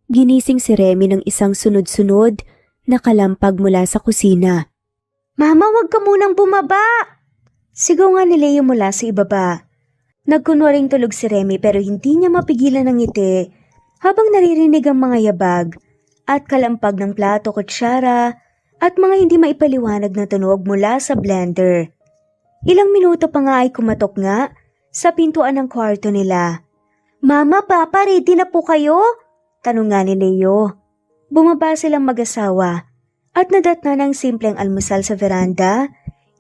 ginising si Remy ng isang sunod-sunod na kalampag mula sa kusina. Mama, wag ka munang bumaba! Sigaw nga ni Leo mula sa ibaba. Nagkunwaring tulog si Remy pero hindi niya mapigilan ng ngiti habang naririnig ang mga yabag at kalampag ng plato, kutsara at mga hindi maipaliwanag na tunog mula sa blender. Ilang minuto pa nga ay kumatok nga sa pintuan ng kwarto nila. Mama, Papa, ready na po kayo? Tanong nga ni Leo. Bumaba silang mag-asawa at nadatna ng simpleng almusal sa veranda,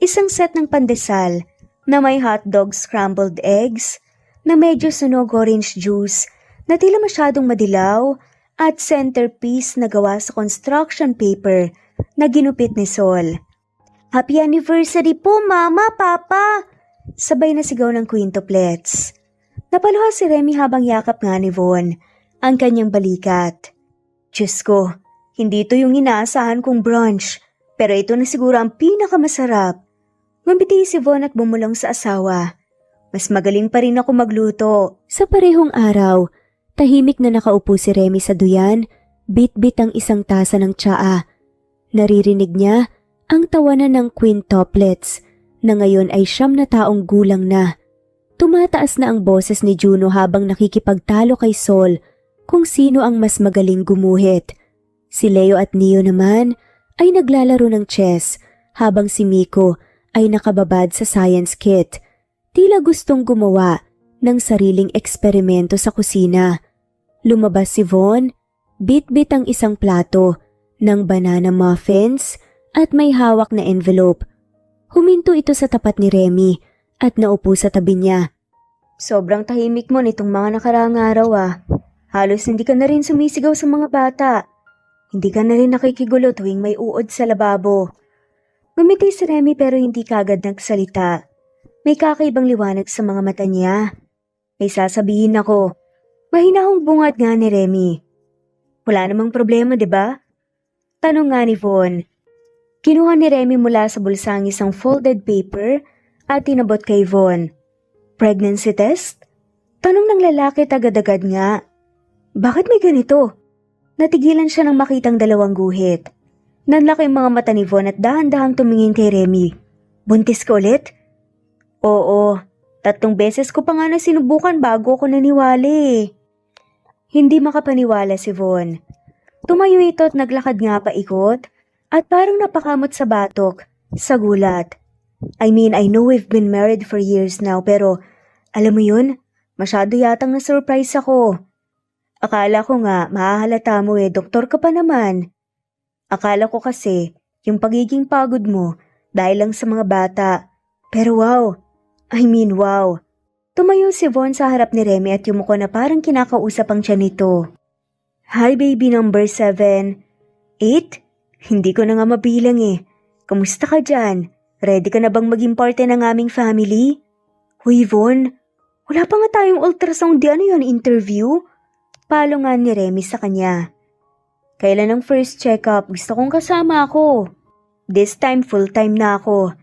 isang set ng pandesal na may hotdog, scrambled eggs, na medyo sunog orange juice na tila masyadong madilaw at centerpiece na gawa sa construction paper na ginupit ni Sol. Happy anniversary po, Mama, Papa! Sabay na sigaw ng quintuplets. Napaluha si Remy habang yakap nga ni Von ang kanyang balikat. Diyos ko, hindi ito yung inaasahan kong brunch, pero ito na siguro ang pinakamasarap. Ngumiti si Von at bumulong sa asawa. Mas magaling pa rin ako magluto. Sa parehong araw, tahimik na nakaupo si Remy sa duyan, bit-bit ang isang tasa ng tsaa. Naririnig niya ang tawanan ng quintuplets na ngayon ay 9 na taong gulang na. Tumataas na ang boses ni Juno habang nakikipagtalo kay Sol kung sino ang mas magaling gumuhit. Si Leo at Neo naman ay naglalaro ng chess habang si Miko ay nakababad sa science kit. Tila gustong gumawa ng sariling eksperimento sa kusina. Lumabas si Von, bit-bit ang isang plato ng banana muffins at may hawak na envelope. Huminto ito sa tapat ni Remy at naupo sa tabi niya. Sobrang tahimik mo nitong mga nakaraang araw ah. Halos hindi ka na rin sumisigaw sa mga bata. Hindi ka na rin nakikigulo tuwing may uod sa lababo. Gumiti si Remy pero hindi kagad nagsalita. May kakaibang liwanag sa mga mata niya. May sasabihin ako. Mahinahong bungat nga ni Remy. Wala namang problema, di ba? Tanong nga ni Von. Kinuha ni Remy mula sa bulsa ang isang folded paper at tinabot kay Von. Pregnancy test? Tanong ng lalaki agad-agad nga. Bakit may ganito? Natigilan siya nang makitang 2 guhit. Nanlaki ang mga mata ni Von at dahan-dahang tumingin kay Remy. Buntis ka ulit? Oo, 3 beses ko pa nga na sinubukan bago ako naniwala eh. Hindi makapaniwala si Von. Tumayo ito at naglakad nga paikot at parang napakamot sa batok, sa gulat. I mean, I know we've been married for years now pero alam mo yun, masyado yatang na-surprise ako. Akala ko nga, mahahalata mo eh, doktor ka pa naman. Akala ko kasi, yung pagiging pagod mo dahil lang sa mga bata. Pero wow, wow. Tumayo si Von sa harap ni Remy at yumuko na parang kinakausap ang tiyan nito. Hi baby number 7. 8? Hindi ko na nga mabilang eh. Kamusta ka dyan? Ready ka na bang maging parte ng aming family? Huy, Von, wala pa nga tayong ultrasound interview? Palo nga ni Remy sa kanya. Kailan ang first check-up? Gusto kong kasama ako. This time, full-time na ako.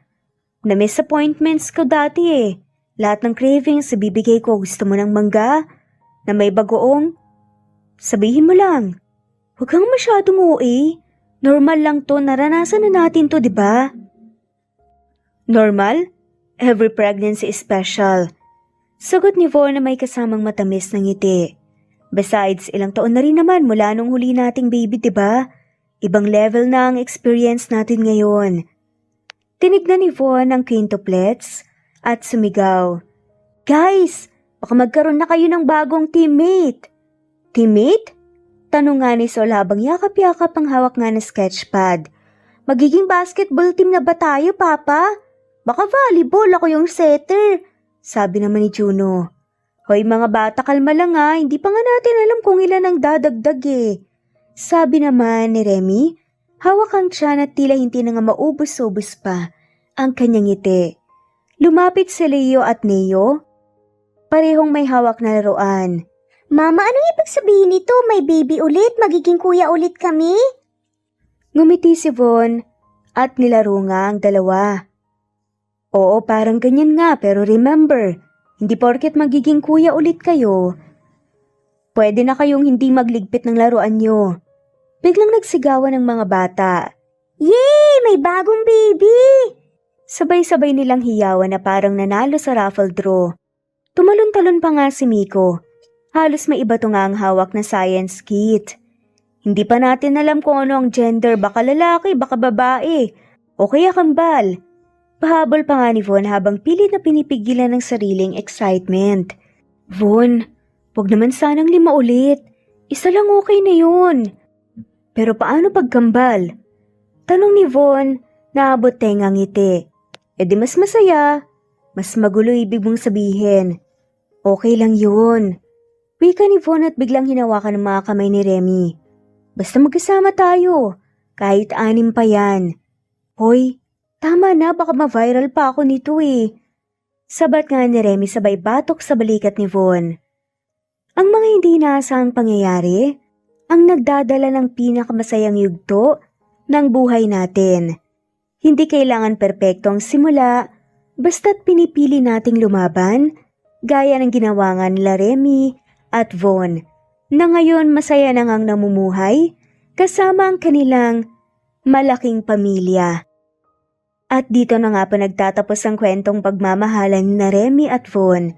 Na-miss appointments ko dati eh. Lahat ng cravings ibibigay ko. Gusto mo ng mangga? Na may bagoong? Sabihin mo lang. Huwag kang masyadong OA. Normal lang to. Naranasan na natin to, di ba? Normal? Every pregnancy is special. Sagot ni Von na may kasamang matamis ng ngiti. Besides, ilang taon na rin naman mula nung huli nating baby, diba? Ibang level na ang experience natin ngayon. Tinignan ni Von ang quintuplets at sumigaw. Guys, baka magkaroon na kayo ng bagong teammate. Teammate? Tanong nga ni Sol habang yakap-yakap ang hawak nga na sketchpad. Magiging basketball team na ba tayo, Papa? Baka volleyball, ako yung setter. Sabi naman ni Juno. Hoy mga bata, kalma lang ha. Hindi pa nga natin alam kung ilan ang dadagdag eh. Sabi naman ni Remy, hawak ang tiyan at tila hindi na nga maubos-ubos pa ang kanyang ngiti. Lumapit si Leo at Neo. Parehong may hawak na laruan. Mama, anong ibig sabihin nito? May baby ulit? Magiging kuya ulit kami? Ngumiti si Von at nilaro nga ang dalawa. Oo, parang ganyan nga pero remember, hindi porket magiging kuya ulit kayo, pwede na kayong hindi magligpit ng laruan nyo. Biglang nagsigawan ng mga bata. Yay! May bagong baby! Sabay-sabay nilang hiyawan na parang nanalo sa raffle draw. Tumalon-talon pa nga si Miko. Halos may iba to nga ang hawak na science kit. Hindi pa natin alam kung ano ang gender, baka lalaki, baka babae, o kaya kambal. Pahabol pa nga ni Von habang pilit na pinipigilan ng sariling excitement. Von, wag naman sanang 5 ulit. Isa lang okay na yun. Pero paano pagkambal? Tanong ni Von, naabot tengang ngiti. E di mas masaya. Mas magulo ibig mong sabihin. Okay lang yun. Wika ni Von at biglang hinawakan ng mga kamay ni Remy. Basta magkasama tayo. Kahit 6 pa yan. Hoy, tama na, baka ma-viral pa ako nito eh. Sabat nga ni Remy sabay batok sa balikat ni Von. Ang mga hindi inaasahang pangyayari, ang nagdadala ng pinakamasayang yugto ng buhay natin. Hindi kailangan perpekto ang simula, basta't pinipili nating lumaban, gaya ng ginawa nga nila Remy at Von, na ngayon masaya na ngang namumuhay kasama ang kanilang malaking pamilya. At dito na nga pa nagtatapos ang kwentong pagmamahalan ni Remy at Von.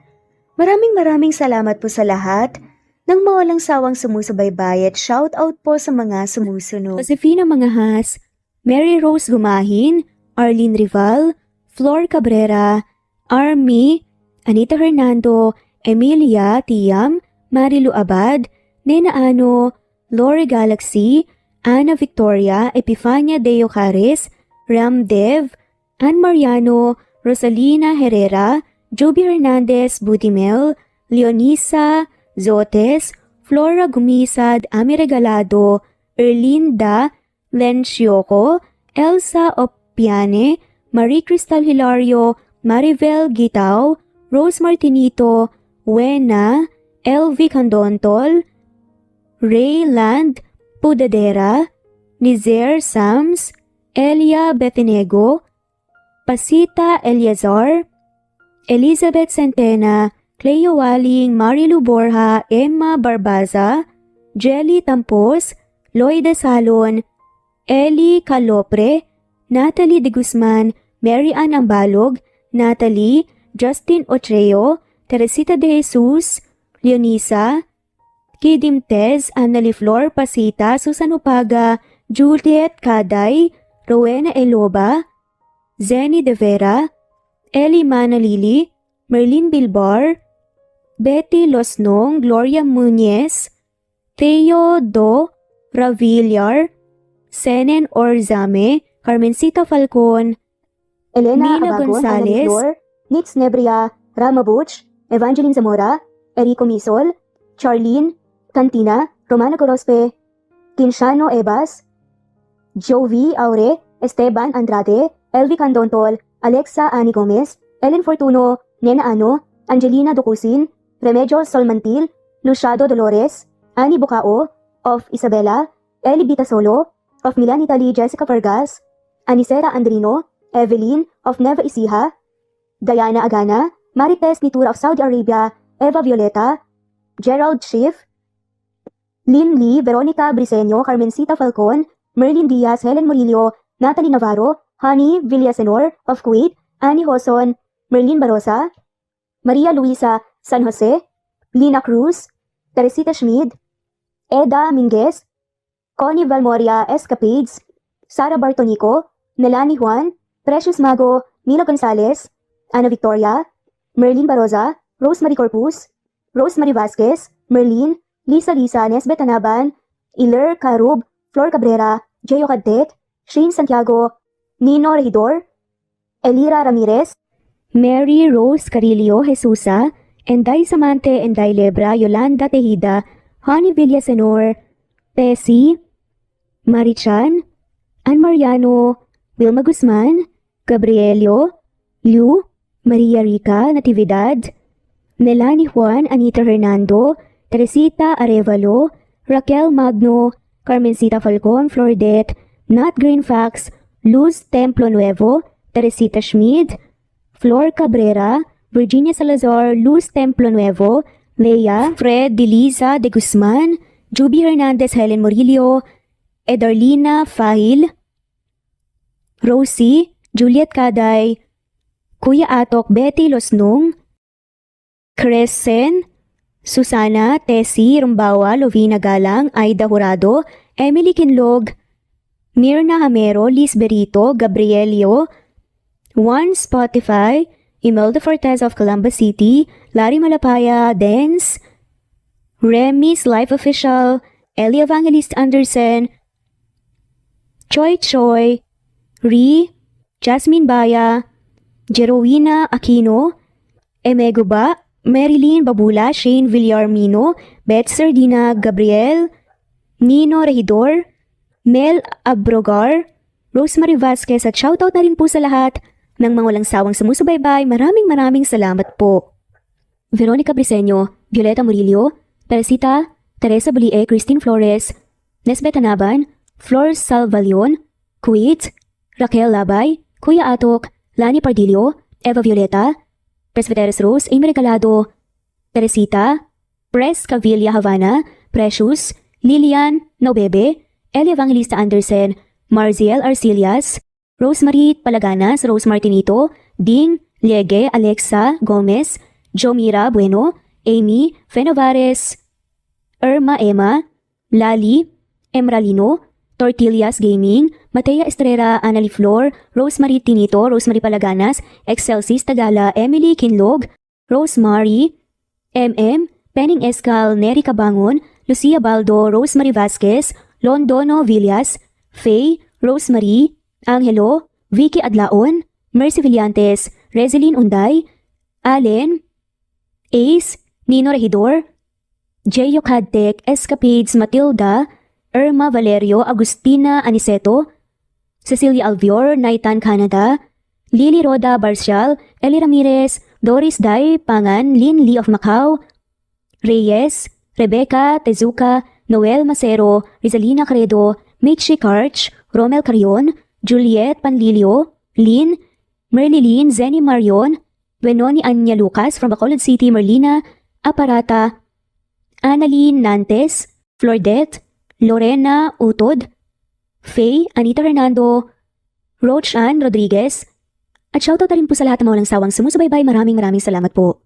Maraming salamat po sa lahat ng mawalang sawang sumusubaybay at shout out po sa mga sumusunod. Josefina Mangahas, Mary Rose Gumahin, Arlene Rival, Flor Cabrera, Army, Anita Hernando, Emilia Tiam, Marilu Abad, Nena Ano, Lori Galaxy, Ana Victoria, Epifania Deo Caris, Ram Dev, Ann Mariano, Rosalina Herrera, Joby Hernandez Budimel, Leonisa Zotes, Flora Gumisad, Ami Regalado, Erlinda Lencioko, Elsa Opiane, Marie Cristal Hilario, Maribel Gitao, Rose Martinito, Wena, LV Candontol, Ray Land Pudadera, Nizer Sams, Elia Betinego, Pasita Eliazar, Elizabeth Centena, Cleo Waling, Marilu Borja, Emma Barbaza, Jelly Tampos, Loida Salon, Eli Calopre, Natalie De Guzman, Mary Ann Ambalog, Natalie, Justin Otreo, Teresita De Jesus, Leonisa, Kidim Tez, Annali Flor Pasita, Susan Upaga, Juliet Kaday, Rowena Eloba, Zenny De Vera, Eli Manalili, Merlin Bilbar, Betty Losnong, Gloria Muñez, Theo Do Ravillar, Senen Orzame, Carmencita Falcon, Elena Nina Abagon, Gonzalez, Flor, Nitz Nebria, Rama Butch, Evangeline Zamora, Erico Misol, Charlene, Cantina, Romana Gorospe, Kinshano Ebas, Jovi Aure, Esteban Andrade, Elvi Candontol, Alexa Ani Gomez, Ellen Fortuno, Nena Ano, Angelina Ducusin, Remedios Solmantil, Luciado Dolores, Ani Bucao, of Isabela, Eli Bitasolo, of Milan Italy Jessica Vargas, Anisera Andrino, Evelyn, of Neva Ecija, Diana Agana, Marites Nitura of Saudi Arabia, Eva Violeta, Gerald Schiff, Lynn Lee, Veronica Briseño, Carmencita Falcon, Merlin Diaz, Helen Murillo, Natalie Navarro, Honey Villasenor of Kuwait, Annie Hoson, Merlin Barosa, Maria Luisa San Jose, Lina Cruz, Teresita Schmid, Eda Minguez, Connie Valmoria Escapades, Sara Bartonico, Melanie Juan, Precious Mago, Mila Gonzalez, Ana Victoria, Merlin Baroza, Rosemary Corpus, Rosemary Vasquez, Merlin, Lisa Nesbet Anaban, Iler Carub, Flor Cabrera, Jeyo Cadtet, Shane Santiago, Nino Regidor, Elira Ramirez, Mary Rose Carillo Jesusa, Enday Samante Enday Lebra, Yolanda Tejida, Honey Villasenor, Tessie, Marichan, Ann Mariano, Wilma Guzman, Gabrielio, Liu, Maria Rica Natividad, Melanie Juan, Anita Hernando, Teresita Arevalo, Raquel Magno, Carmencita Falcon, Flordet, Nat Greenfax, Luz Templo Nuevo, Teresita Schmid, Flor Cabrera, Virginia Salazar, Luz Templo Nuevo, Leia, Fred Deliza de Guzman, Juby Hernandez, Helen Murillo, Edarlina Fahil, Rosie, Juliet Caday, Kuya Atok, Betty Losnong, Crescen, Susana, Tessie, Rumbawa, Lovina Galang, Aida Jurado, Emily Kinlog, Mirna Hamero, Liz Berito, Gabrielio, Juan Spotify, Imelda Fortes of Columbus City, Larry Malapaya, Dance, Remy's Life Official, Ellie Evangelist Anderson, Choi Choi, Ri, Jasmine Baya, Jerowina Aquino, Emeguba, Marilyn Babula, Shane Villarmino, Beth Sardina, Gabriel, Nino Regidor, Mel Abrogar, Rosemary Vasquez at shoutout na rin po sa lahat ng mga walang sawang sumusubaybay. Maraming salamat po. Veronica Briseño, Violeta Murillo, Teresita, Teresa Bulie, Christine Flores, Nesbet Anaban, Flor Salvalion, Kuwait, Raquel Labay, Kuya Atok, Lani Pardillo, Eva Violeta, Presbyteres Rose, Amy Regalado, Teresita, Pres Cavilla Havana, Precious, Lilian Naubebe, Elia Evangelista Anderson, Marziel Arcilias, Rosemary Palaganas, Rose Martinito, Ding Liege, Alexa Gomez, Jomira Bueno, Amy Fenovares, Irma Emma, Lali Emralino, Tortillas Gaming, Matea Estrera, Annalie Flor, Rosemary Tinito, Rosemary Palaganas, Excelsis Tagala, Emily Kinlog, Rosemary, Penning Escal, Neri Cabangon, Lucia Baldo, Rosemary Vasquez, Londono Villas, Faye, Rosemary, Angelo, Vicky Adlaon, Mercy Villantes, Rezeline Unday, Allen, Ace, Nino Regidor, Jeyo Cadtec, Escapades Matilda, Irma Valerio, Agustina Aniceto, Cecilia Alvior, Naitan Canada, Lily Roda Barcial, Eli Ramirez, Doris Day Pangan, Lynn Lee of Macau, Reyes, Rebecca Tezuka, Noel Macero, Rizalina Credo, Mitchie Karch, Romel Carion, Juliet Panlilio, Lynn, Merlilyn Zenny Marion, Benoni Anya Lucas from Bacolod City, Merlina Aparata, Annalyn Nantes, Flordet, Lorena Utod, Faye, Anita Hernando, Roach Ann Rodriguez, at shoutout na rin po sa lahat ng mga walang sawang sumusubaybay. Maraming salamat po.